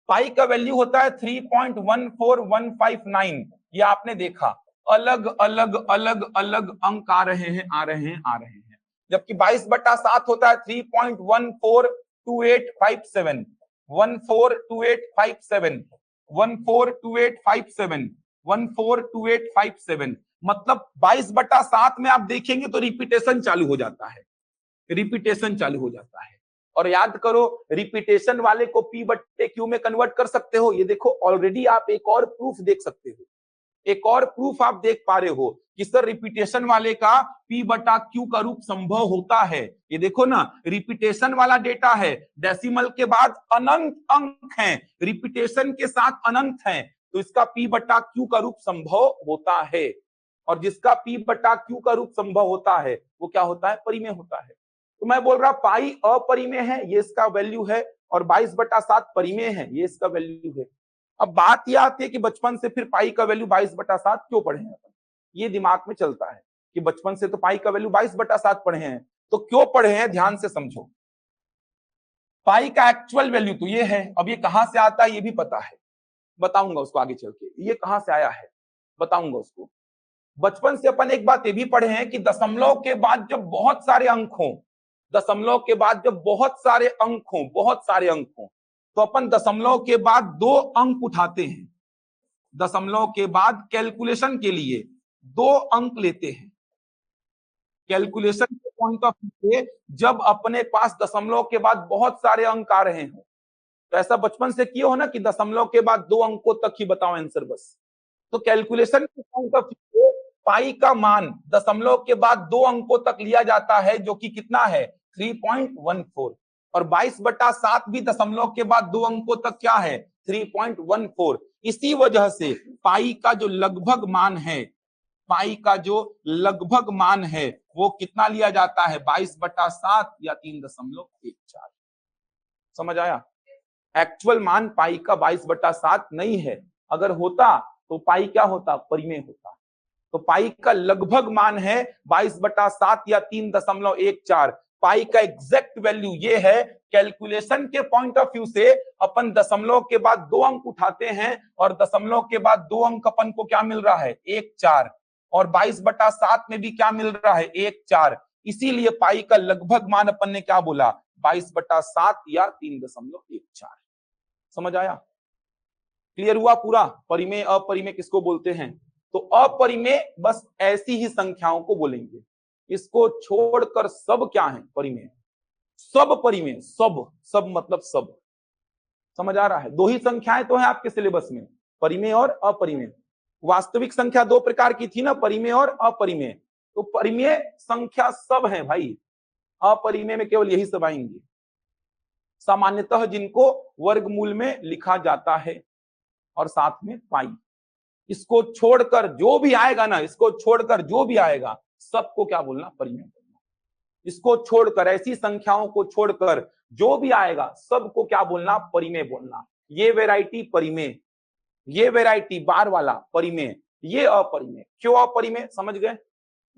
पाई का वैल्यू होता है 3.14159, ये आपने देखा, अलग अलग अलग अलग अंक आ रहे हैं आ रहे हैं आ रहे हैं, जबकि 22/7 होता है 3.142857, 142857, 142857, 142857, मतलब 22/7 में आप देखेंगे तो रिपीटेशन चालू हो जाता है, रिपीटेशन चालू हो जाता है। और याद करो, रिपीटेशन वाले को P बटे Q में कन्वर्ट कर सकते हो, ये देखो ऑलरेडी आप एक और प्रूफ देख सकते हो, एक और प्रूफ आप देख पा रहे हो कि सर रिपीटेशन वाले का P बटा Q का रूप संभव होता है। ये देखो ना, रिपीटेशन वाला डेटा है, डेसिमल के बाद अनंत अंक हैं, रिपीटेशन के साथ अनंत हैं, तो इसका P बटा Q का रूप संभव होता है, और जिसका P बटा Q का रूप संभव होता है वो क्या होता है, परिमेय होता है। तो मैं बोल रहा पाई अपरिमेय है, ये इसका वैल्यू है, और 22/7 परिमेय है, ये इसका वैल्यू है। अब बात यह आती है कि बचपन से फिर पाई का वैल्यू 22/7 क्यों पढ़े हैं अपन, ये दिमाग में चलता है कि बचपन से तो पाई का वैल्यू 22/7 पढ़े हैं, तो क्यों पढ़े हैं, ध्यान से समझो। पाई का एक्चुअल वैल्यू तो ये है, अब ये कहां से आता है ये भी पता है, बताऊंगा उसको आगे चल के, ये कहां से आया है बताऊंगा उसको। बचपन से अपन एक बात ये भी पढ़े हैं कि दशमलव के बाद जब बहुत सारे अंक हों, दशमलव के बाद जब बहुत सारे अंक हों, बहुत सारे अंक हों, तो अपन दशमलव के बाद 2 अंक उठाते हैं, दशमलव के बाद कैलकुलेशन के लिए 2 अंक लेते हैं, कैलकुलेशन के पॉइंट ऑफ व्यू से जब अपने पास दशमलव के बाद बहुत सारे अंक आ रहे हो, तो ऐसा बचपन से किए हो ना कि दशमलव के बाद 2 अंकों तक ही बताओ आंसर बस। तो कैलकुलेशन के पॉइंट ऑफ व्यू से पाई का मान दशमलव के बाद 2 अंकों तक लिया जाता है, जो कि कितना है 3.14, और 22/7 भी दशमलव के बाद 2 अंकों तक क्या है 3.14। इसी वजह से पाई का जो लगभग मान है, पाई का जो लगभग मान है वो कितना लिया जाता है 22/7 या 3.14। समझ आया? एक्चुअल मान पाई का 22/7 नहीं है, अगर होता तो पाई क्या होता परिमेय होता। तो पाई का लगभग मान है 22/7 या 3.14। पाई का एग्जैक्ट वैल्यू ये है। कैलकुलेशन के पॉइंट ऑफ व्यू से अपन दशमलव के बाद 2 अंक उठाते हैं और दशमलव के बाद 2 अंक अपन को क्या मिल रहा है 1/4, और 22/7 में भी क्या मिल रहा है 1/4। इसीलिए पाई का लगभग मान अपन ने क्या बोला 22/7 या 3.14। समझ आया? क्लियर हुआ पूरा? परिमेय अपरिमेय किसको बोलते हैं? तो अपरिमेय बस ऐसी ही संख्याओं को बोलेंगे, इसको छोड़कर सब क्या है परिमेय। सब परिमेय, सब सब मतलब सब। समझ आ रहा है? 2 ही संख्याएं तो है आपके सिलेबस में, परिमेय और अपरिमेय। वास्तविक संख्या 2 प्रकार की थी ना, परिमेय और अपरिमेय। तो परिमेय संख्या सब है भाई, अपरिमेय में केवल यही सब आएंगे, सामान्यतः जिनको वर्गमूल में लिखा जाता है और साथ में पाई। इसको छोड़कर जो भी आएगा ना, इसको छोड़कर जो भी आएगा सबको क्या बोलना परिमेय बोलना। इसको छोड़कर, ऐसी संख्याओं को छोड़कर जो भी आएगा सबको क्या बोलना परिमेय बोलना। ये वैरायटी परिमेय, ये वैरायटी बार वाला परिमेय, ये अपरिमेय। क्यों अपरिमेय? समझ गए?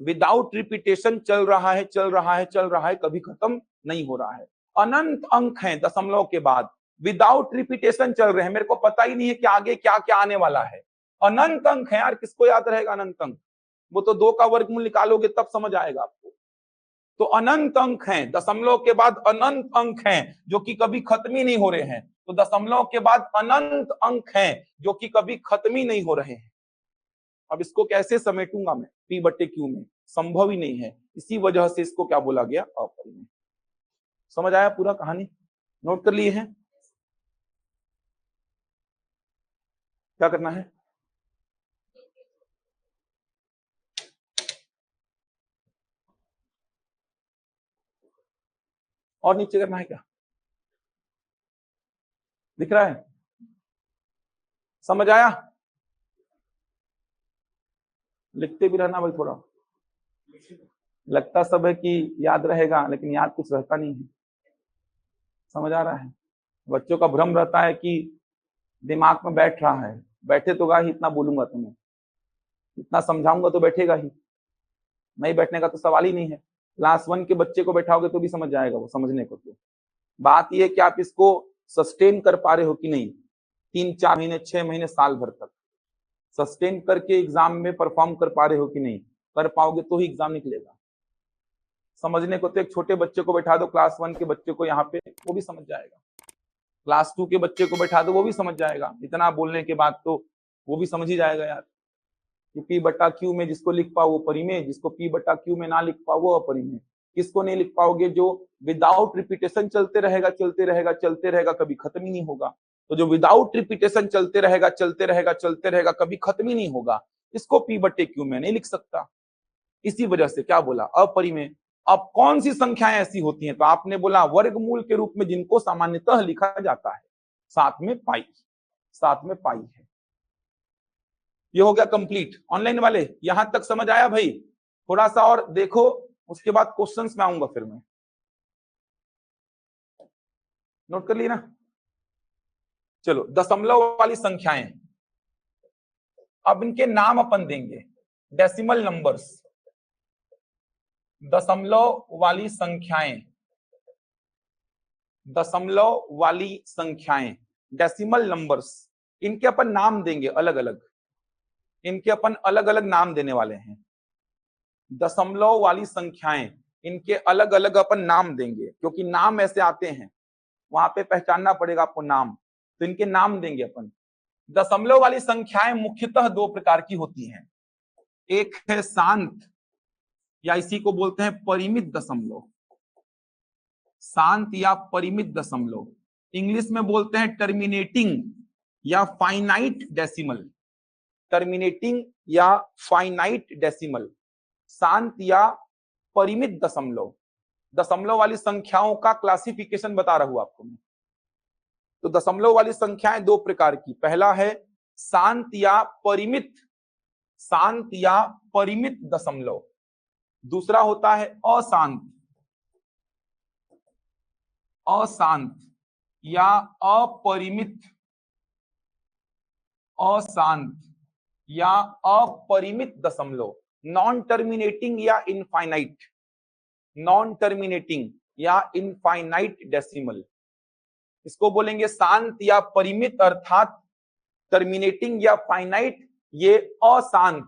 विदाउट रिपीटेशन चल रहा है, चल रहा है, चल रहा है, कभी खत्म नहीं हो रहा है। अनंत अंक हैं दशमलव के बाद, विदाउट रिपीटेशन चल रहे हैं, मेरे को पता ही नहीं है कि आगे क्या क्या आने वाला है। अनंत अंक है यार, किसको याद रहेगा अनंत अंक? वो तो 2 का वर्गमूल निकालोगे तब समझ आएगा आपको। तो अनंत अंक हैं, दशमलव के बाद अनंत अंक हैं जो कि कभी खत्म ही नहीं हो रहे हैं। तो दशमलव के बाद अनंत अंक हैं जो कि कभी खत्म ही नहीं हो रहे हैं। अब इसको कैसे समेटूंगा मैं P/Q में? संभव ही नहीं है। इसी वजह से इसको क्या बोला गया अपरिमेय। समझ आया पूरा कहानी? नोट कर लिए हैं? क्या करना है? और नीचे करना है क्या? दिख रहा है? समझ आया? लिखते भी रहना भाई, थोड़ा लगता सब है कि याद रहेगा, लेकिन याद कुछ रहता नहीं है। समझ आ रहा है? बच्चों का भ्रम रहता है कि दिमाग में बैठ रहा है, बैठे तो गा ही, इतना बोलूंगा तुम्हें, इतना समझाऊंगा तो बैठेगा ही, नहीं बैठने का तो सवाल ही नहीं है। क्लास 1 के बच्चे को बैठाओगे तो भी समझ जाएगा वो, समझने को। तो बात यह कि आप इसको सस्टेन कर पा रहे हो कि नहीं, 3-4 महीने, 6 महीने, साल भर तक सस्टेन करके एग्जाम में परफॉर्म कर पा रहे हो कि नहीं। कर पाओगे तो ही एग्जाम निकलेगा। समझने को तो एक छोटे बच्चे को बैठा दो, क्लास 1 के बच्चे को यहाँ पे, वो भी समझ जाएगा। क्लास 2 के बच्चे को बैठा दो, वो भी समझ जाएगा। इतना बोलने के बाद तो वो भी समझ ही जाएगा यार कि P/Q में जिसको लिख पाओ वो परिमेय, जिसको P/Q में ना लिख पाओ वो अपरिमेय। किसको नहीं लिख पाओगे? जो विदाउट रिपीटेशन चलते रहेगा, चलते रहेगा, चलते रहेगा, कभी खत्म ही नहीं होगा। तो जो विदाउट रिपीटेशन चलते रहेगा, चलते रहेगा, चलते रहेगा, कभी खत्म ही नहीं होगा, इसको P/Q में नहीं लिख सकता। इसी वजह से क्या बोला अपरिमेय। अब कौन सी संख्याएं ऐसी होती हैं? तो आपने बोला वर्गमूल के रूप में जिनको सामान्यतः लिखा जाता है, साथ में पाई, साथ में पाई है। ये हो गया कंप्लीट। ऑनलाइन वाले यहां तक समझ आया भाई? थोड़ा सा और देखो, उसके बाद क्वेश्चंस में आऊंगा फिर मैं। नोट कर लिए ना? चलो, दशमलव वाली संख्याएं, अब इनके नाम अपन देंगे डेसिमल नंबर्स। दशमलव वाली संख्याएं, दशमलव वाली संख्याएं, डेसिमल नंबर्स, इनके अपन नाम देंगे अलग अलग, इनके अपन अलग अलग नाम देने वाले हैं। दशमलव वाली संख्याएं, इनके अलग अलग अपन नाम देंगे, क्योंकि नाम ऐसे आते हैं, वहां पे पहचानना पड़ेगा आपको नाम, तो इनके नाम देंगे अपन। दशमलव वाली संख्याएं मुख्यतः 2 प्रकार की होती हैं, एक है शांत, या इसी को बोलते हैं परिमित दशमलव, शांत या परिमित दशमलव। इंग्लिश में बोलते हैं टर्मिनेटिंग या फाइनाइट डेसिमल, टर्मिनेटिंग या फाइनाइट डेसिमल, शांत या परिमित दशमलव। दशमलव वाली संख्याओं का क्लासिफिकेशन बता रहा हूं आपको मैं। तो दशमलव वाली संख्याएं दो प्रकार की, पहला है शांत या परिमित, शांत या परिमित दशमलव, दूसरा होता है अशांत, अशांत या अपरिमित, अशांत या अपरिमित दशमलव, नॉन टर्मिनेटिंग या इनफाइनाइट, नॉन टर्मिनेटिंग या इनफाइनाइट डेसिमल। इसको बोलेंगे शांत या परिमित, अर्थात टर्मिनेटिंग या फाइनाइट ये अशांत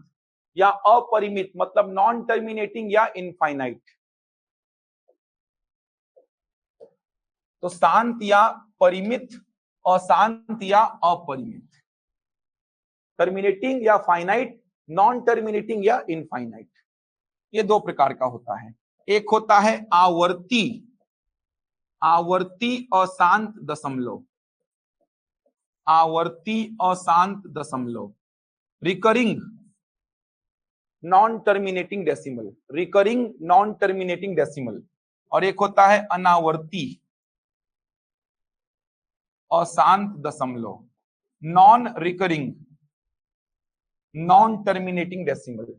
या अपरिमित, मतलब नॉन टर्मिनेटिंग या इनफाइनाइट। तो शांत या परिमित, अशांत या अपरिमित, टर्मिनेटिंग या फाइनाइट, नॉन टर्मिनेटिंग या इनफाइनाइट, ये दो प्रकार का होता है। एक होता है आवर्ती, आवर्ती अशांत दशमलव, आवर्ती अशांत दशमलव, recurring non terminating decimal, recurring non terminating decimal. और एक होता है अनावर्ती अशांत दशमलव, non recurring non terminating decimal,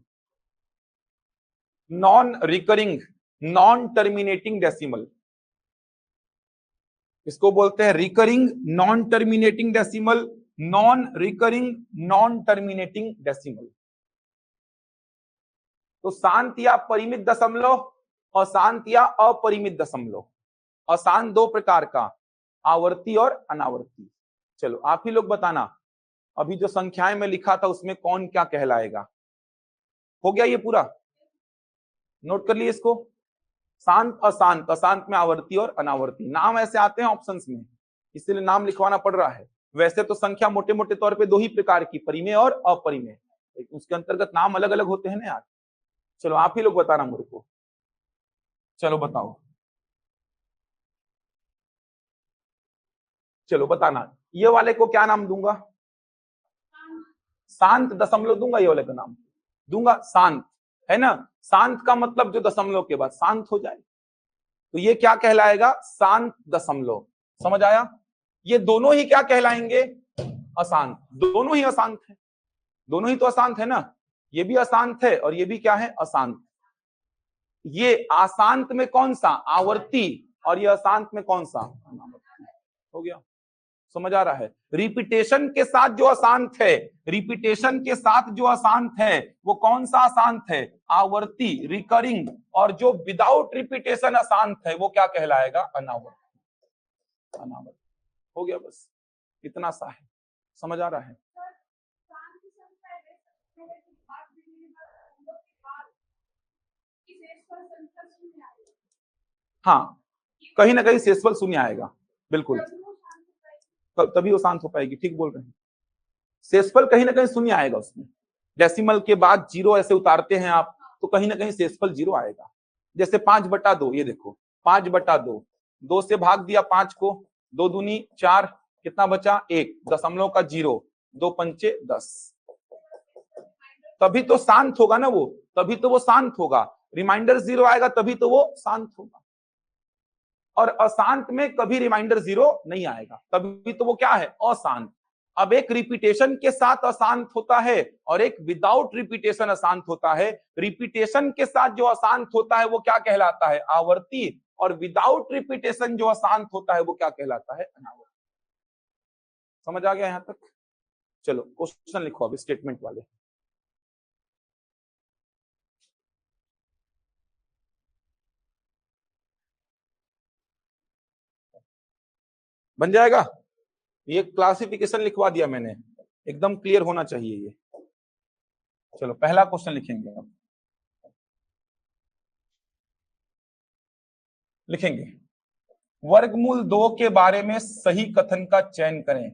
non recurring non terminating decimal. इसको बोलते हैं recurring non terminating decimal, non recurring non terminating decimal. तो शांत या परिमित दशमलव, अशांत या अपरिमित दशमलव। अशांत दो प्रकार का, आवर्ती और अनावर्ती। चलो आप ही लोग बताना, अभी जो संख्याएं में लिखा था उसमें कौन क्या कहलाएगा। हो गया ये पूरा, नोट कर लिए इसको। शांत अशांत, अशांत में आवर्ती और अनावर्ती, नाम ऐसे आते हैं ऑप्शंस में, इसीलिए नाम लिखवाना पड़ रहा है। वैसे तो संख्या मोटे मोटे तौर पे दो ही प्रकार की, परिमेय और अपरिमेय, उसके अंतर्गत नाम अलग अलग होते हैं ना यार। चलो आप ही लोग बताना मेरे को, चलो बताओ, चलो बताना। ये वाले को क्या नाम दूंगा? शांत दशमलव दूंगा, ये वाले का नाम दूंगा शांत, है ना। शांत का मतलब जो दशमलव के बाद शांत हो जाए, तो ये क्या कहलाएगा? शांत दशमलव। समझ आया? ये दोनों ही क्या कहलाएंगे? अशांत। दोनों ही अशांत है, दोनों ही तो अशांत है ना, ये भी अशांत है और ये भी क्या है? अशांत। ये अशांत में कौन सा? आवर्ती, और ये अशांत में कौन सा? अनावर्ती। हो गया, समझ आ रहा है? रिपीटेशन के साथ जो अशांत है, रिपीटेशन के साथ जो अशांत है वो कौन सा अशांत है? आवर्ती, रिकरिंग। और जो विदाउट रिपीटेशन अशांत है वो क्या कहलाएगा? अनावर्ती, अनावर्ती। हो गया, बस इतना सा है। समझ आ रहा है? हाँ, कहीं ना कहीं शेषफल शून्य आएगा, बिल्कुल, तभी वो शांत हो पाएगी। ठीक बोल रहे हैं, शेषफल कहीं ना कहीं शून्य आएगा उसमें। डेसिमल के बाद जीरो ऐसे उतारते हैं आप, तो कहीं ना कहीं शेषफल जीरो आएगा। जैसे 5/2, ये देखो 5/2, 2 से भाग दिया 5 को, 2 दूनी 4, कितना बचा? 1, दशमलव का 0, 2 पंचे 10। तभी तो शांत होगा ना वो, तभी तो वो शांत होगा। रिमाइंडर 0 आएगा तभी तो वो शांत होगा। और अशांत में कभी रिमाइंडर 0 नहीं आएगा, तभी तो वो क्या है? अशांत। अब एक रिपीटेशन के साथ अशांत होता है और एक विदाउट रिपीटेशन अशांत होता है। रिपीटेशन के साथ जो अशांत होता है वो क्या कहलाता है? आवर्ती। और विदाउट रिपीटेशन जो अशांत होता है वो क्या कहलाता है? अनावर्ती। समझ आ गया यहां तक? चलो क्वेश्चन लिखो अब स्टेटमेंट वाले। बन जाएगा? ये क्लासिफिकेशन लिखवा दिया मैंने, एकदम क्लियर होना चाहिए ये। चलो पहला क्वेश्चन लिखेंगे अब, लिखेंगे वर्गमूल 2 के बारे में सही कथन का चयन करें।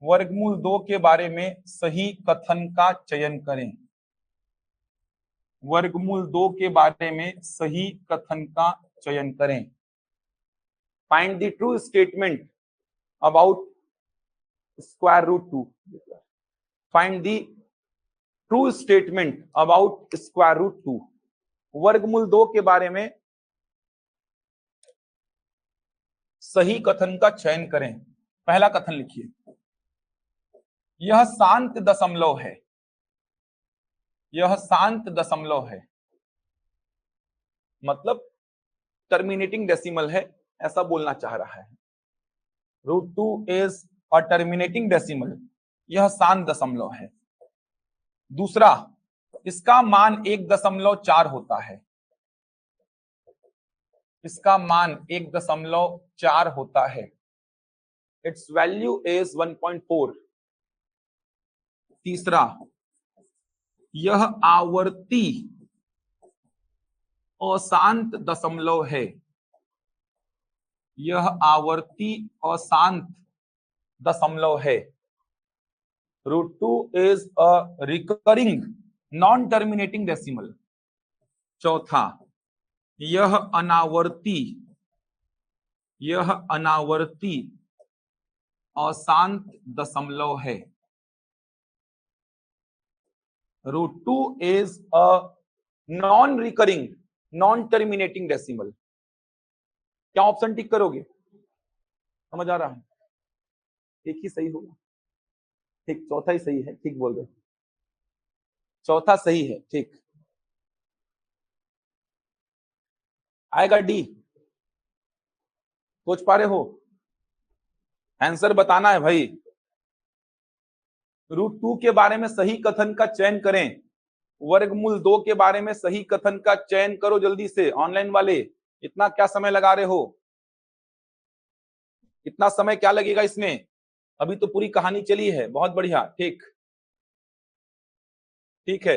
वर्गमूल 2 के बारे में सही कथन का चयन करें। वर्गमूल 2 के बारे में सही कथन का चयन करें। Find the true statement about square root 2। Find the true statement about square root 2। वर्गमूल 2 के बारे में सही कथन का चयन करें। पहला कथन लिखिए, यह शांत दशमलव है। यह शांत दशमलव है, मतलब टर्मिनेटिंग डेसिमल है, ऐसा बोलना चाह रहा है। Root 2 is a terminating decimal, यह शांत दशमलव है। दूसरा, इसका मान 1.4 होता है। इसका मान 1.4 होता है। It's value is 1.4। तीसरा, यह आवर्ती अशांत दशमलव है। यह आवर्ती अशांत दशमलव है। Root 2 is a recurring non terminating decimal. चौथा, यह अनावर्ती अशांत दशमलव है। Root 2 is a non recurring non terminating decimal. क्या ऑप्शन टिक करोगे? समझ आ रहा है? एक ही सही होगा। ठीक, चौथा ही सही है। ठीक बोल रहे, चौथा सही है। ठीक, आएगा डी। सोच पा रहे हो? आंसर बताना है भाई। रूट 2 के बारे में सही कथन का चयन करें। वर्गमूल 2 के बारे में सही कथन का चयन करो जल्दी से। ऑनलाइन वाले इतना क्या समय लगा रहे हो? इतना समय क्या लगेगा इसमें? अभी तो पूरी कहानी चली है। बहुत बढ़िया। ठीक, ठीक है।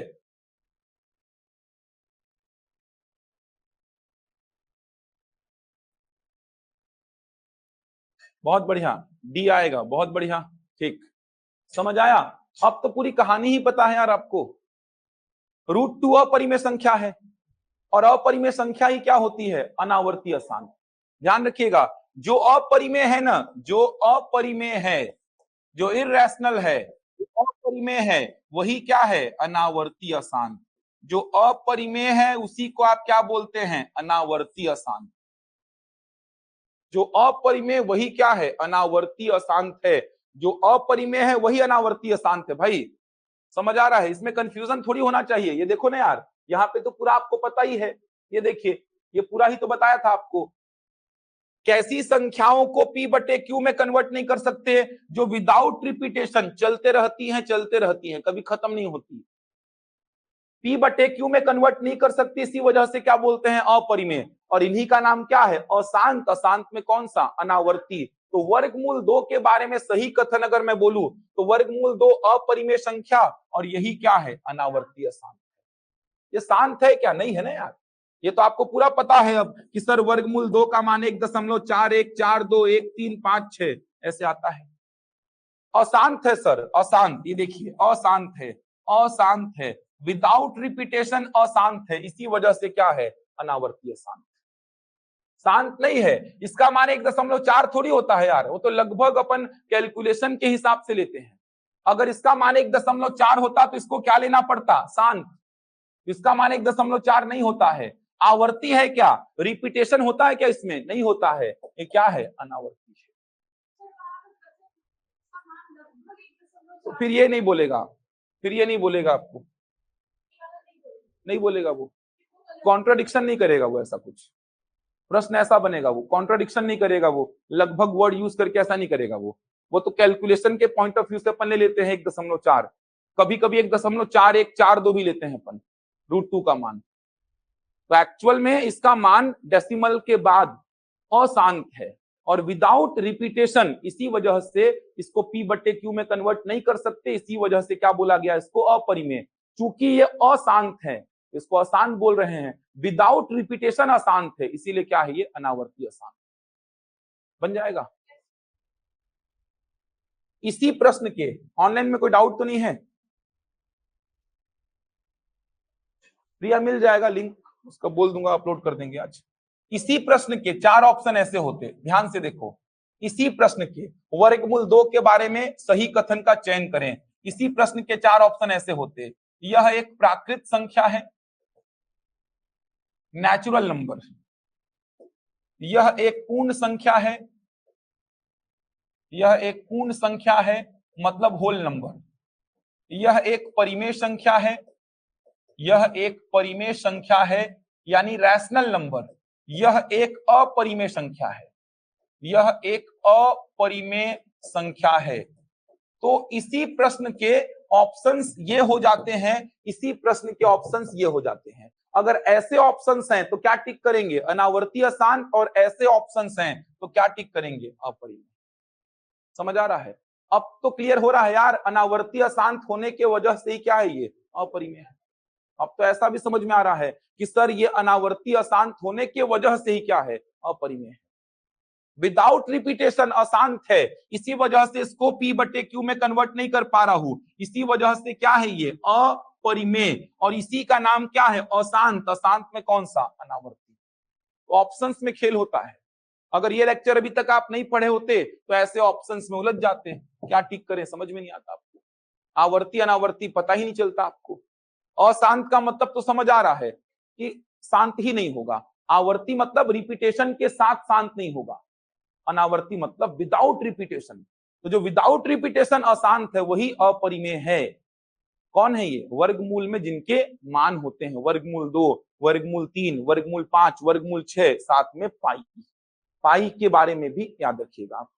बहुत बढ़िया, डी आएगा। बहुत बढ़िया। ठीक, समझ आया? अब तो पूरी कहानी ही पता है यार आपको। रूट 2 अपरिमेय संख्या है, और अपरिमेय संख्या ही क्या होती है? अनावर्ती अशांत। ध्यान रखिएगा, जो अपरिमेय है ना, जो अपरिमेय है, जो इर्रेशनल है, जो अपरिमेय है, वही क्या है? अनावर्ती अशांत। जो अपरिमेय है उसी को आप क्या बोलते हैं? अनावर्ती अशांत। जो अपरिमेय वही क्या है? अनावर्ती अशांत है। जो अपरिमेय है वही अनावर्ती अशांत है। भाई समझ आ रहा है? इसमें कंफ्यूजन थोड़ी होना चाहिए। ये देखो ना यार, यहाँ पे तो पूरा आपको पता ही है। ये देखिए, ये पूरा ही तो बताया था आपको। कैसी संख्याओं को पी बटे क्यू में कन्वर्ट नहीं कर सकते? जो विदाउट रिपीटेशन चलते रहती हैं, कभी खत्म नहीं होती। पी बटे क्यू में कन्वर्ट नहीं कर सकती, इसी वजह से क्या बोलते हैं? अपरिमेय। और इन्हीं का नाम क्या है? अशांत। अशांत में कौन सा? अनावर्ती। तो वर्गमूल 2 के बारे में सही कथन अगर मैं बोलूं तो वर्गमूल 2 अपरिमेय संख्या, और यही क्या है? अनावर्ती अशांत। ये शांत है क्या? नहीं है ना यार। ये तो आपको पूरा पता है अब कि सर वर्गमूल 2 का मान 1.41421356 ऐसे आता है। अशांत है सर, अशांत। ये देखिए, अशांत है, अशांत है, विदाउट रिपीटेशन अशांत है, इसी वजह से क्या है? अनावर्ती अशांत। शांत नहीं है। इसका मान 1.4 थोड़ी होता है यार, वो तो लगभग अपन कैलकुलेशन के हिसाब से लेते हैं। अगर इसका मान 1.4 होता तो इसको क्या लेना पड़ता? शांत। इसका मान 1.4 नहीं होता है। आवर्ती है क्या? रिपीटेशन होता है क्या इसमें? नहीं होता है। ये क्या है? अनावर्ती है। तो फिर ये नहीं बोलेगा, फिर ये नहीं बोलेगा आपको, नहीं बोलेगा वो। कॉन्ट्राडिक्शन नहीं करेगा वो, ऐसा कुछ प्रश्न ऐसा बनेगा, वो कॉन्ट्राडिक्शन नहीं करेगा, वो लगभग वर्ड यूज करके ऐसा नहीं करेगा वो तो कैलकुलेशन के पॉइंट ऑफ व्यू से अपन ले लेते हैं 1.4, कभी कभी 1.4142 भी लेते हैं अपन रूट 2 का मान। तो एक्चुअल में इसका मान डेसिमल के बाद अशांत है और विदाउट रिपीटेशन, इसी वजह से इसको पी बट्टे क्यू में कन्वर्ट नहीं कर सकते, इसी वजह से क्या बोला गया? इसको अपरिमेय। चूंकि ये अशांत है, इसको अशांत बोल रहे हैं, विदाउट रिपीटेशन अशांत है, इसीलिए क्या है? ये अनावर्ती अशांत बन जाएगा। इसी प्रश्न के ऑनलाइन में कोई डाउट तो नहीं है? प्रिया मिल जाएगा लिंक, उसका बोल दूंगा, अपलोड कर देंगे आज। इसी प्रश्न के 4 ऑप्शन ऐसे होते, ध्यान से देखो, इसी प्रश्न के वर्गमूल 2 के बारे में सही कथन का चयन करें। इसी प्रश्न के 4 ऑप्शन ऐसे होते, यह एक प्राकृत संख्या है, नेचुरल नंबर, यह एक पूर्ण संख्या है, यह एक पूर्ण संख्या है मतलब होल नंबर, यह एक परिमेय संख्या है, यह एक परिमेय संख्या है यानी रैशनल नंबर, यह एक अपरिमेय संख्या है, यह एक अपरिमेय संख्या है। तो इसी प्रश्न के ऑप्शंस ये हो जाते हैं, इसी प्रश्न के ऑप्शंस ये हो जाते हैं। अगर ऐसे ऑप्शंस हैं तो क्या टिक करेंगे, अनावर्ती अशांत, और ऐसे ऑप्शंस हैं तो क्या टिक करेंगे, अपरिमेय। समझ आ रहा है? अब तो क्लियर हो रहा है यार, अनावर्ती अशांत होने के वजह से ही क्या है, ये अपरिमेय है। अब तो ऐसा भी समझ में आ रहा है कि सर ये अनावर्ती अशांत होने के वजह से ही क्या है, अपरिमेय है। विदाउट रिपीटेशन अशांत है, इसी वजह से इसको P/Q में कन्वर्ट नहीं कर पा रहा हूं, इसी वजह से क्या है, ये अपरिमेय, और इसी का नाम क्या है, अशांत। अशांत में कौन सा, अनावर्ती। तो ऑप्शंस में खेल होता है। अगर ये लेक्चर अभी तक आप नहीं पढ़े होते तो ऐसे ऑप्शंस में उलझ जाते हैं, क्या टिक करें समझ में नहीं आता आपको, आवर्ती अनावर्ती पता ही नहीं चलता आपको। अशांत का मतलब तो समझ आ रहा है कि शांत ही नहीं होगा, आवर्ती मतलब रिपीटेशन के साथ शांत नहीं होगा, अनावर्ती मतलब विदाउट रिपीटेशन। तो जो विदाउट रिपीटेशन अशांत है वही अपरिमेय है। कौन है ये, वर्गमूल में जिनके मान होते हैं, वर्गमूल 2, वर्गमूल 3, वर्गमूल 5, वर्गमूल 6, साथ में पाई। पाई के बारे में भी याद रखिएगा आप,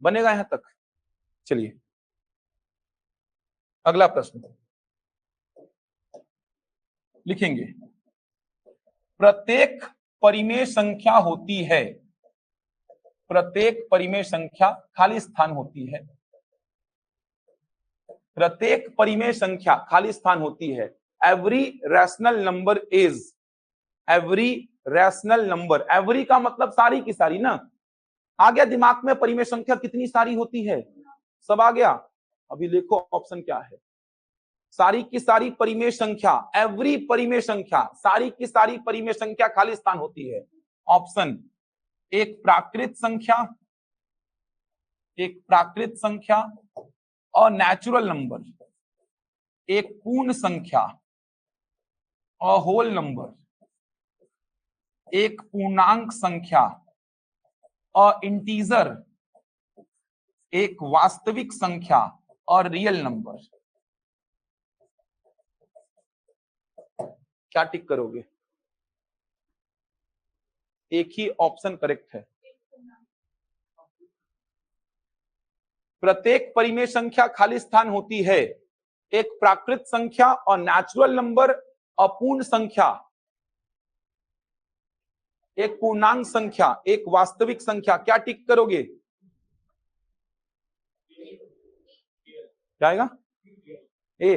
बनेगा यहां तक। चलिए अगला प्रश्न लिखेंगे, प्रत्येक परिमेय संख्या होती है, प्रत्येक परिमेय संख्या खाली स्थान होती है, प्रत्येक परिमेय संख्या खाली स्थान होती है। Every rational number is, every rational number, every का मतलब सारी की सारी ना, आ गया दिमाग में, परिमेय संख्या कितनी सारी होती है, सब आ गया। अभी देखो ऑप्शन क्या है, सारी की सारी परिमेय संख्या, एवरी परिमेय संख्या, सारी की सारी परिमेय संख्या खाली स्थान होती है। ऑप्शन, एक प्राकृत संख्या, एक प्राकृत संख्या, और नेचुरल नंबर, एक पूर्ण संख्या, और होल नंबर, एक पूर्णांक संख्या, और इंटीजर, एक वास्तविक संख्या, और रियल नंबर। क्या टिक करोगे, एक ही ऑप्शन करेक्ट है। प्रत्येक परिमेय संख्या खाली स्थान होती है, एक प्राकृत संख्या और नेचुरल नंबर, अपूर्ण संख्या, एक पूर्णांक संख्या, एक वास्तविक संख्या। क्या टिक करोगे, क्या आएगा, ए।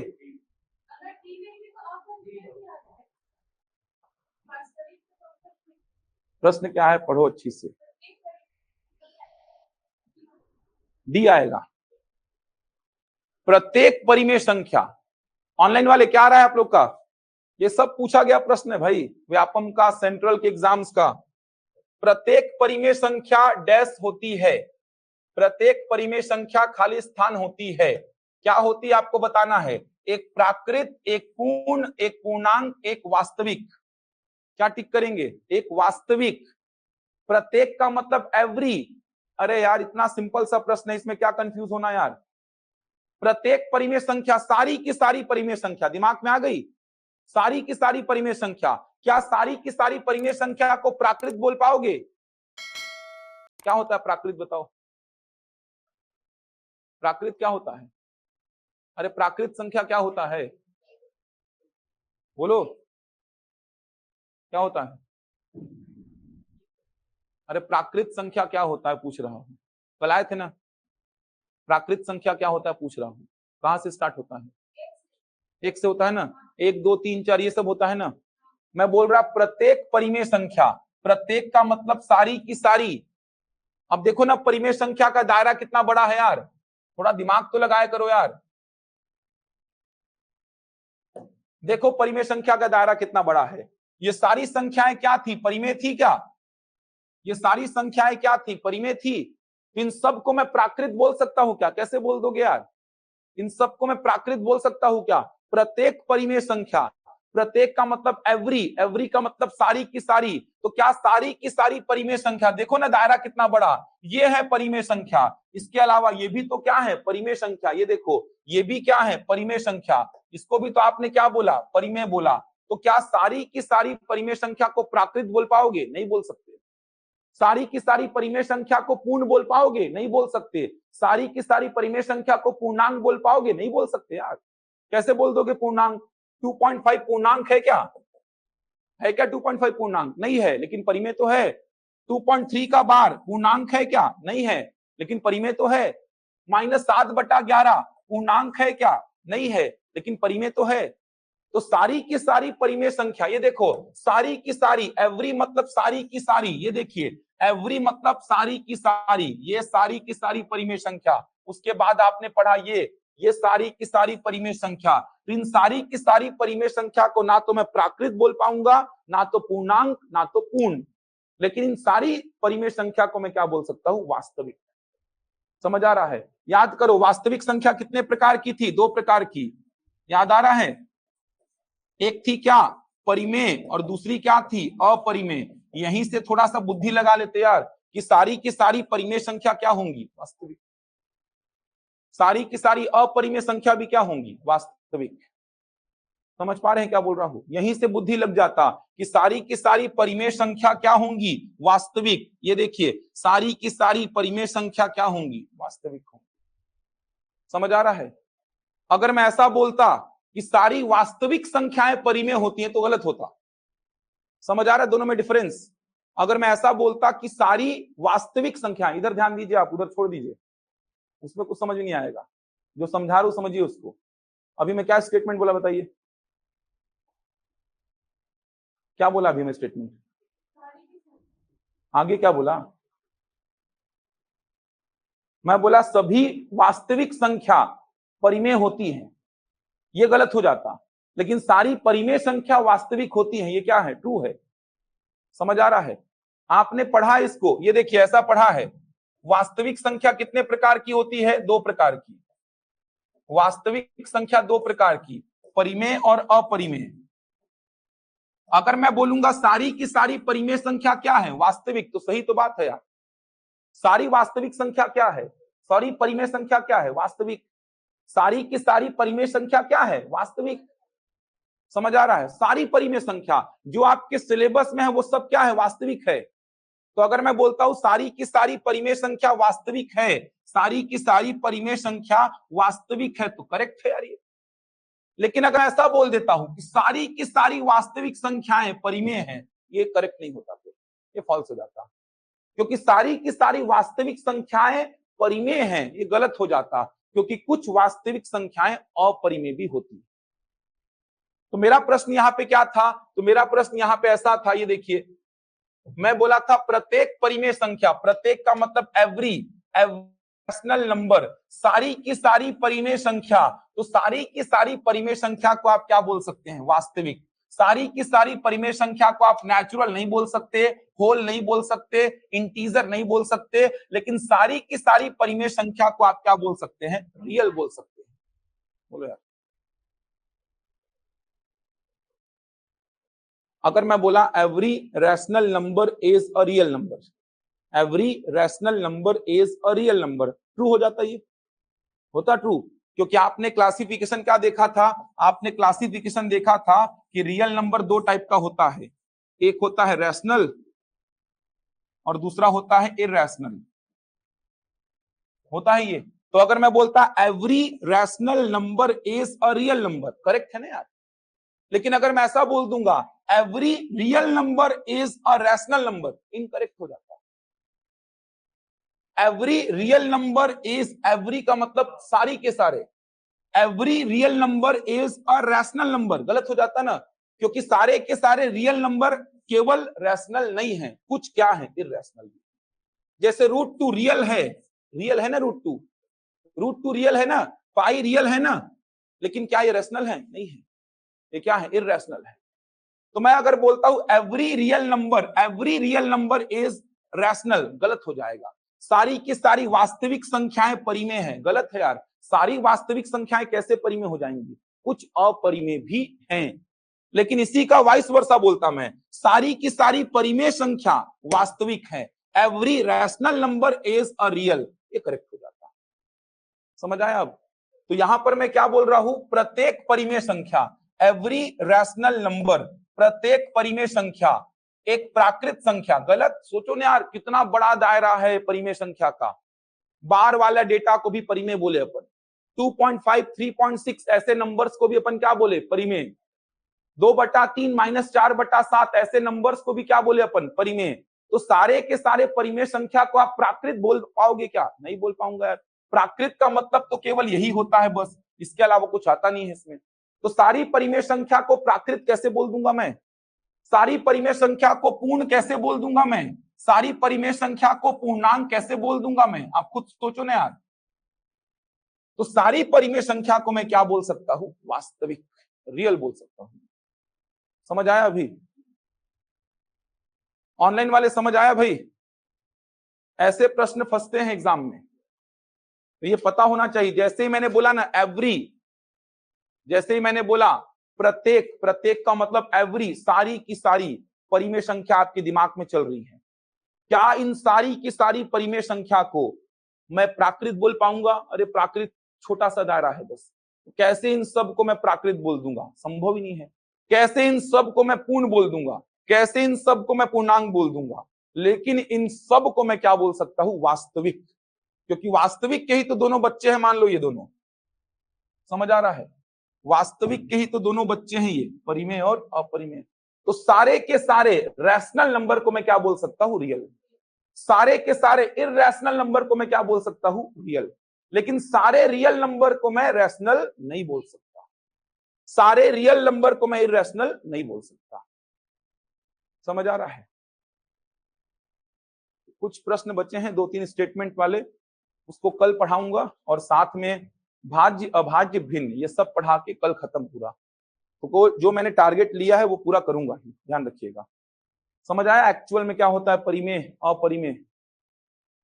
प्रश्न क्या है, पढ़ो अच्छी से, डी आएगा। प्रत्येक परिमेय संख्या, ऑनलाइन वाले क्या आ रहा है आप लोग का, ये सब पूछा गया प्रश्न है भाई, व्यापम का, सेंट्रल के एग्जाम्स का। प्रत्येक परिमेय संख्या डैश होती है, प्रत्येक परिमेय संख्या खाली स्थान होती है। क्या होती है आपको बताना है, एक प्राकृत, एक पूर्ण, एक पूर्णांक, एक वास्तविक। क्या टिक करेंगे, एक वास्तविक। प्रत्येक का मतलब एवरी, अरे यार इतना सिंपल सा प्रश्न है, इसमें क्या कंफ्यूज होना यार। प्रत्येक परिमेय संख्या, सारी की सारी परिमेय संख्या, दिमाग में आ गई, सारी की सारी परिमेय संख्या। क्या सारी की सारी परिमेय संख्या को प्राकृत बोल पाओगे, क्या होता है प्राकृत बताओ, प्राकृत क्या होता है, अरे प्राकृत संख्या क्या होता है, बोलो क्या होता है, अरे प्राकृत संख्या क्या होता है पूछ रहा हूं, कल आए थे ना, प्राकृत संख्या क्या होता है पूछ रहा हूं, कहां से स्टार्ट होता है, एक से होता है ना, 1 2 3 4 ये सब होता है ना। मैं बोल रहा प्रत्येक परिमेय संख्या, प्रत्येक का मतलब सारी की सारी। अब देखो ना परिमेय संख्या का दायरा कितना बड़ा है यार, थोड़ा दिमाग तो लगाया करो यार। देखो परिमेय संख्या का दायरा कितना बड़ा है। ये सारी संख्याएं क्या थी, परिमेय थी क्या? ये सारी संख्याएं क्या थी, परिमेय थी। इन सबको मैं प्राकृत बोल सकता हूं क्या? कैसे बोल दोगे यार? इन सबको मैं प्राकृत बोल सकता हूं क्या? प्रत्येक परिमेय संख्या, प्रत्येक का मतलब एवरी, एवरी का मतलब सारी की सारी, तो क्या सारी की सारी परिमेय संख्या? देखो ना दायरा कितना बड़ा, ये है परिमेय संख्या। इसके अलावा ये भी तो क्या है, परिमेय संख्या। ये देखो ये भी क्या है, परिमेय संख्या। इसको भी तो आपने क्या बोला, परिमेय बोला। तो क्या सारी की सारी परिमेय संख्या को प्राकृत बोल पाओगे? नहीं बोल सकते। सारी की सारी परिमेय संख्या को पूर्ण बोल पाओगे? नहीं बोल सकते। सारी की सारी परिमेय संख्या को पूर्णांक बोल पाओगे? नहीं बोल सकते यार। कैसे बोल दोगे पूर्णांक? 2.5 पूर्णांक है क्या? है क्या 2.5 पूर्णांक? नहीं है, लेकिन परिमेय तो है। 2.3 का बार पूर्णांक है क्या? नहीं है, लेकिन परिमेय तो है। -7/11 पूर्णांक है क्या? नहीं है, लेकिन परिमेय तो है। तो सारी की सारी परिमेय संख्या, ये देखो सारी की सारी, एवरी मतलब सारी की सारी, ये देखिए एवरी मतलब सारी की सारी, ये सारी की सारी परिमेय संख्या। उसके बाद आपने पढ़ा ये सारी की सारी परिमेय संख्या। तो इन सारी की सारी परिमेय संख्या को ना तो मैं प्राकृत बोल पाऊंगा, ना तो पूर्णांक, ना तो पूर्ण, लेकिन इन सारी परिमेय संख्या को मैं क्या बोल सकता हूं, वास्तविक। समझ आ रहा है? याद करो वास्तविक संख्या कितने प्रकार की थी? 2 प्रकार की। याद आ रहा है? एक थी क्या, परिमेय, और दूसरी क्या थी, अपरिमेय। यहीं से थोड़ा सा बुद्धि लगा लेते यार कि सारी की सारी परिमेय संख्या क्या होंगी, वास्तविक। सारी की सारी अपरिमेय संख्या भी क्या होंगी, वास्तविक। समझ पा रहे हैं क्या बोल रहा हूं? यहीं से बुद्धि लग जाता कि सारी की सारी परिमेय संख्या क्या होंगी, वास्तविक। ये देखिए सारी की सारी परिमेय संख्या क्या होंगी, वास्तविक होंगी। समझ आ रहा है? अगर मैं ऐसा बोलता कि सारी वास्तविक संख्याएं परिमेय होती हैं तो गलत होता। समझ आ रहा है दोनों में डिफरेंस? अगर मैं ऐसा बोलता कि सारी वास्तविक संख्याएं, इधर ध्यान दीजिए, आप उधर छोड़ दीजिए, उसमें कुछ समझ नहीं आएगा। जो समझा रहा हूं समझिए उसको। अभी मैं क्या स्टेटमेंट बोला बताइए, क्या बोला अभी मैं स्टेटमेंट? आगे क्या बोला? मैं बोला सभी वास्तविक संख्या परिमेय होती हैं, ये गलत हो जाता। लेकिन सारी परिमेय संख्या वास्तविक होती है, ये क्या है, ट्रू है। समझ आ रहा है? आपने पढ़ा इसको, ये देखिए ऐसा पढ़ा है, वास्तविक संख्या कितने प्रकार की होती है? 2 प्रकार की। वास्तविक संख्या 2 प्रकार की, परिमेय और अपरिमेय। अगर मैं बोलूंगा सारी की सारी परिमेय संख्या क्या है, वास्तविक, तो सही तो बात है यार। सारी वास्तविक संख्या क्या है, सारी परिमेय संख्या क्या है, वास्तविक। सारी की सारी परिमेय संख्या क्या है, वास्तविक। समझ आ रहा है? सारी परिमेय संख्या जो आपके सिलेबस में है वो सब क्या है, वास्तविक है। तो अगर मैं बोलता हूं सारी की सारी परिमेय संख्या वास्तविक है, सारी की सारी परिमेय संख्या वास्तविक है, तो करेक्ट है यार ये। लेकिन अगर ऐसा बोल देता हूं कि सारी की सारी वास्तविक संख्याएं परिमेय हैं, ये करेक्ट नहीं होता, फिर ये फॉल्स हो जाता। क्योंकि सारी की सारी वास्तविक संख्याएं परिमेय हैं, ये गलत हो जाता, क्योंकि कुछ वास्तविक संख्याएं अपरिमेय भी होती है। तो मेरा प्रश्न यहाँ पे क्या था, तो मेरा प्रश्न यहाँ पे ऐसा था, ये देखिए मैं बोला था प्रत्येक परिमेय संख्या, प्रत्येक का मतलब एवरी, रैशनल नंबर, सारी की सारी परिमेय संख्या। तो सारी की सारी परिमेय संख्या को आप क्या बोल सकते हैं, वास्तविक। सारी की सारी परिमेय संख्या को आप नेचुरल नहीं बोल सकते, होल नहीं बोल सकते, इंटीजर नहीं बोल सकते, लेकिन सारी की सारी परिमेय संख्या को आप क्या बोल सकते हैं, रियल बोल सकते हैं। बोलो यार। अगर मैं बोला every rational number is a real number, every rational number is a real number, true हो जाता, ये होता ट्रू। क्योंकि आपने क्लासिफिकेशन क्या देखा था, आपने क्लासिफिकेशन देखा था कि रियल नंबर 2 टाइप का होता है, एक होता है रैशनल और दूसरा होता है इरैशनल, होता है ये। तो अगर मैं बोलता every rational number is a real number, correct है ना यार। लेकिन अगर मैं ऐसा बोल दूंगा every real number is a rational number, incorrect हो जाता। Every real number is, every का मतलब सारी के सारे, every real number is a rational number, गलत हो जाता ना। क्योंकि सारे के सारे रियल नंबर केवल रैशनल नहीं है, कुछ क्या है, इरैशनल। जैसे √2 रियल है ना, √2 रियल है ना, पाई रियल है ना, लेकिन क्या ये रैशनल है, नहीं है। ये क्या है? इर्रेशनल है। तो मैं अगर बोलता हूं every real number is rational, गलत हो जाएगा। सारी की सारी वास्तविक संख्याएं परिमेय हैं, गलत है यार। सारी वास्तविक संख्याएं कैसे परिमेय हो जाएंगी? कुछ अपरिमेय भी हैं। लेकिन इसी का वाइस वर्सा बोलता मैं, सारी की सारी परिमेय संख्या वास्तविक है। Every rational number is a real, ये करेक्ट हो जाता। समझ आया अब? तो यहां पर मैं क्या बोल रहा हूं? प्रत्येक परिमेय संख्या, एवरी रैशनल नंबर, प्रत्येक परिमेय संख्या एक प्राकृत संख्या। गलत सोचो ना यार, कितना बड़ा दायरा है परिमेय संख्या का। बार वाला डेटा को भी परिमेय बोले अपन, 2.5, 3.6 ऐसे नंबर्स को भी अपन क्या बोले? परिमेय। 2/3 -4/7 ऐसे नंबर्स को भी क्या बोले अपन? परिमेय। तो सारे के सारे परिमेय संख्या को आप प्राकृत बोल पाओगे क्या? नहीं बोल पाऊंगा यार। प्राकृत का मतलब तो केवल यही होता है बस, इसके अलावा कुछ आता नहीं है इसमें। तो सारी परिमेय संख्या को प्राकृत कैसे बोल दूंगा मैं? सारी परिमेय संख्या को पूर्ण कैसे बोल दूंगा मैं? सारी परिमेय संख्या को पूर्णांक कैसे बोल दूंगा मैं? आप खुद सोचो ना यार। तो सारी परिमेय संख्या को मैं क्या बोल सकता हूं? वास्तविक, रियल बोल सकता हूं। समझ आया अभी? ऑनलाइन वाले समझ आया भाई? ऐसे प्रश्न फंसते हैं एग्जाम में, तो ये पता होना चाहिए। जैसे ही मैंने बोला ना एवरी, जैसे ही मैंने बोला प्रत्येक, प्रत्येक का मतलब एवरी, सारी की सारी परिमेय संख्या आपके दिमाग में चल रही है। क्या इन सारी की सारी परिमेय संख्या को मैं प्राकृत बोल पाऊंगा? अरे प्राकृत छोटा सा दायरा है बस। कैसे इन सब को मैं प्राकृत बोल दूंगा? संभव ही नहीं है। कैसे इन सब को मैं पूर्ण बोल दूंगा? कैसे इन सब को मैं पूर्णांक बोल दूंगा? लेकिन इन सब को मैं क्या बोल सकता हूं? वास्तविक। क्योंकि वास्तविक के ही तो दोनों बच्चे हैं, मान लो ये दोनों। समझ आ रहा है? वास्तविक के ही तो दोनों बच्चे हैं ये, परिमेय और अपरिमेय। तो सारे के सारे रैशनल नंबर को मैं क्या बोल सकता हूं? रियल। सारे के सारे इररेशनल नंबर को मैं क्या बोल सकता हूं? रियल। लेकिन सारे रियल नंबर को मैं रैशनल नहीं बोल सकता। सारे रियल नंबर को मैं इररेशनल नहीं बोल सकता। समझ आ रहा है? कुछ प्रश्न बचे हैं 2-3 स्टेटमेंट वाले, उसको कल पढ़ाऊंगा। और साथ में भाज्य अभाज्य भिन्न ये सब पढ़ा के कल खत्म पूरा। तो जो मैंने टारगेट लिया है वो पूरा करूंगा ही, ध्यान रखिएगा। समझ आया एक्चुअल में क्या होता है परिमेय अपरिमेय?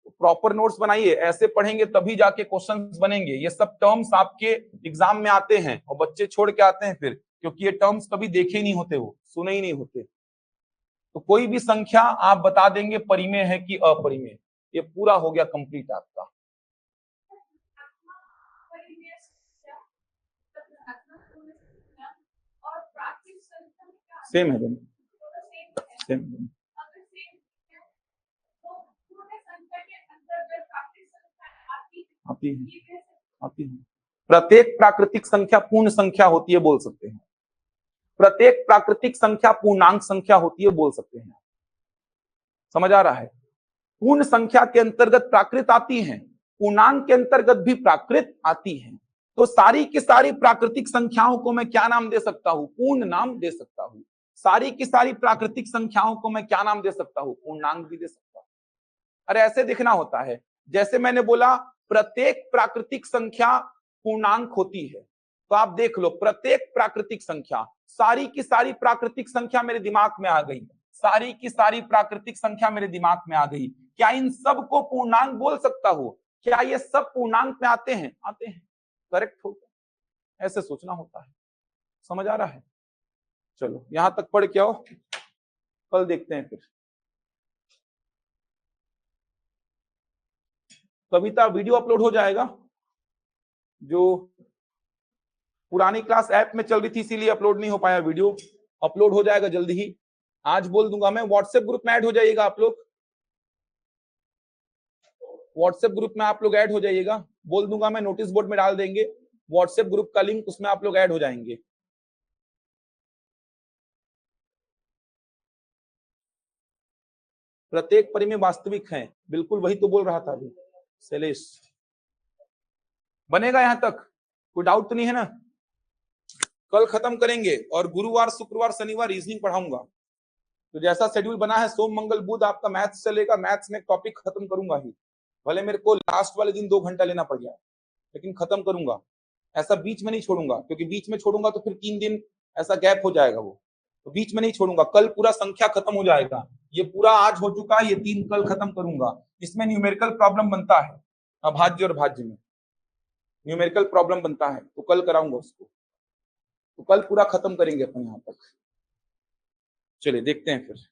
प्रॉपर नोट्स बनाइए, ऐसे पढ़ेंगे तभी जाके क्वेश्चंस बनेंगे। ये सब टर्म्स आपके एग्जाम में आते हैं और बच्चे छोड़ के आते हैं फिर, क्योंकि ये टर्म्स कभी देखे ही नहीं होते, वो सुने ही नहीं होते। तो कोई भी संख्या आप बता देंगे परिमेय है कि अपरिमेय, ये पूरा हो गया कंप्लीट आपका। सेम है दोनों, सेम है दोनों। आती है, आती है। प्रत्येक प्राकृतिक संख्या पूर्ण संख्या होती है बोल सकते हैं। प्रत्येक प्राकृतिक संख्या पूर्णांक संख्या होती है बोल सकते हैं। समझ आ रहा है? पूर्ण संख्या के अंतर्गत प्राकृत आती है, पूर्णांक के अंतर्गत भी प्राकृत आती है। तो सारी की सारी प्राकृतिक संख्याओं को मैं क्या नाम दे सकता हूं? पूर्ण नाम दे सकता हूं। सारी की सारी प्राकृतिक संख्याओं को मैं क्या नाम दे सकता हूं? पूर्णांक भी दे सकता हूं। अरे ऐसे दिखना होता है, जैसे मैंने बोला प्रत्येक प्राकृतिक संख्या पूर्णांक होती है। तो आप देख लो, प्रत्येक प्राकृतिक संख्या, सारी की सारी प्राकृतिक संख्या मेरे दिमाग में आ गई। सारी की सारी प्राकृतिक संख्या मेरे दिमाग में आ गई। क्या इन सब को पूर्णांक बोल सकता हूं? क्या ये सब पूर्णांक में आते हैं? आते हैं, करेक्ट होता है। ऐसे सोचना होता है। समझ आ रहा है? चलो यहां तक पढ़ के आओ, कल देखते हैं फिर। कविता वीडियो अपलोड हो जाएगा, जो पुरानी क्लास ऐप में चल रही थी इसीलिए अपलोड नहीं हो पाया वीडियो। अपलोड हो जाएगा जल्दी ही, आज बोल दूंगा मैं। व्हाट्सएप ग्रुप में ऐड हो जाइएगा आप लोग, व्हाट्सएप ग्रुप में आप लोग ऐड हो जाइएगा। बोल दूंगा मैं, नोटिस बोर्ड में डाल देंगे व्हाट्सएप ग्रुप का लिंक, उसमें आप लोग ऐड हो जाएंगे। प्रत्येक परिमेय वास्तविक है, बिल्कुल वही तो बोल रहा था अभी शैलेश। बनेगा यहां तक? कोई डाउट तो नहीं है ना? कल खत्म करेंगे और गुरुवार शुक्रवार शनिवार रीजनिंग पढ़ाऊंगा। तो जैसा शेड्यूल बना है सोम मंगल बुध आपका मैथ्स चलेगा। मैथ्स में टॉपिक खत्म करूंगा ही, भले मेरे को लास्ट वाले दिन 2 घंटा लेना पड़ जाए, लेकिन खत्म करूंगा। ऐसा बीच में नहीं छोड़ूंगा, क्योंकि बीच में छोड़ूंगा तो फिर 3 दिन ऐसा गैप हो जाएगा वो, तो बीच में नहीं छोड़ूंगा। कल पूरा संख्या खत्म हो जाएगा, ये पूरा आज हो चुका है, ये 3 कल खत्म करूंगा। इसमें न्यूमेरिकल प्रॉब्लम बनता है, अभाज्य और भाज्य में न्यूमेरिकल प्रॉब्लम बनता है, तो कल कराऊंगा उसको। तो कल पूरा खत्म करेंगे अपन यहाँ तक। चलिए देखते हैं फिर।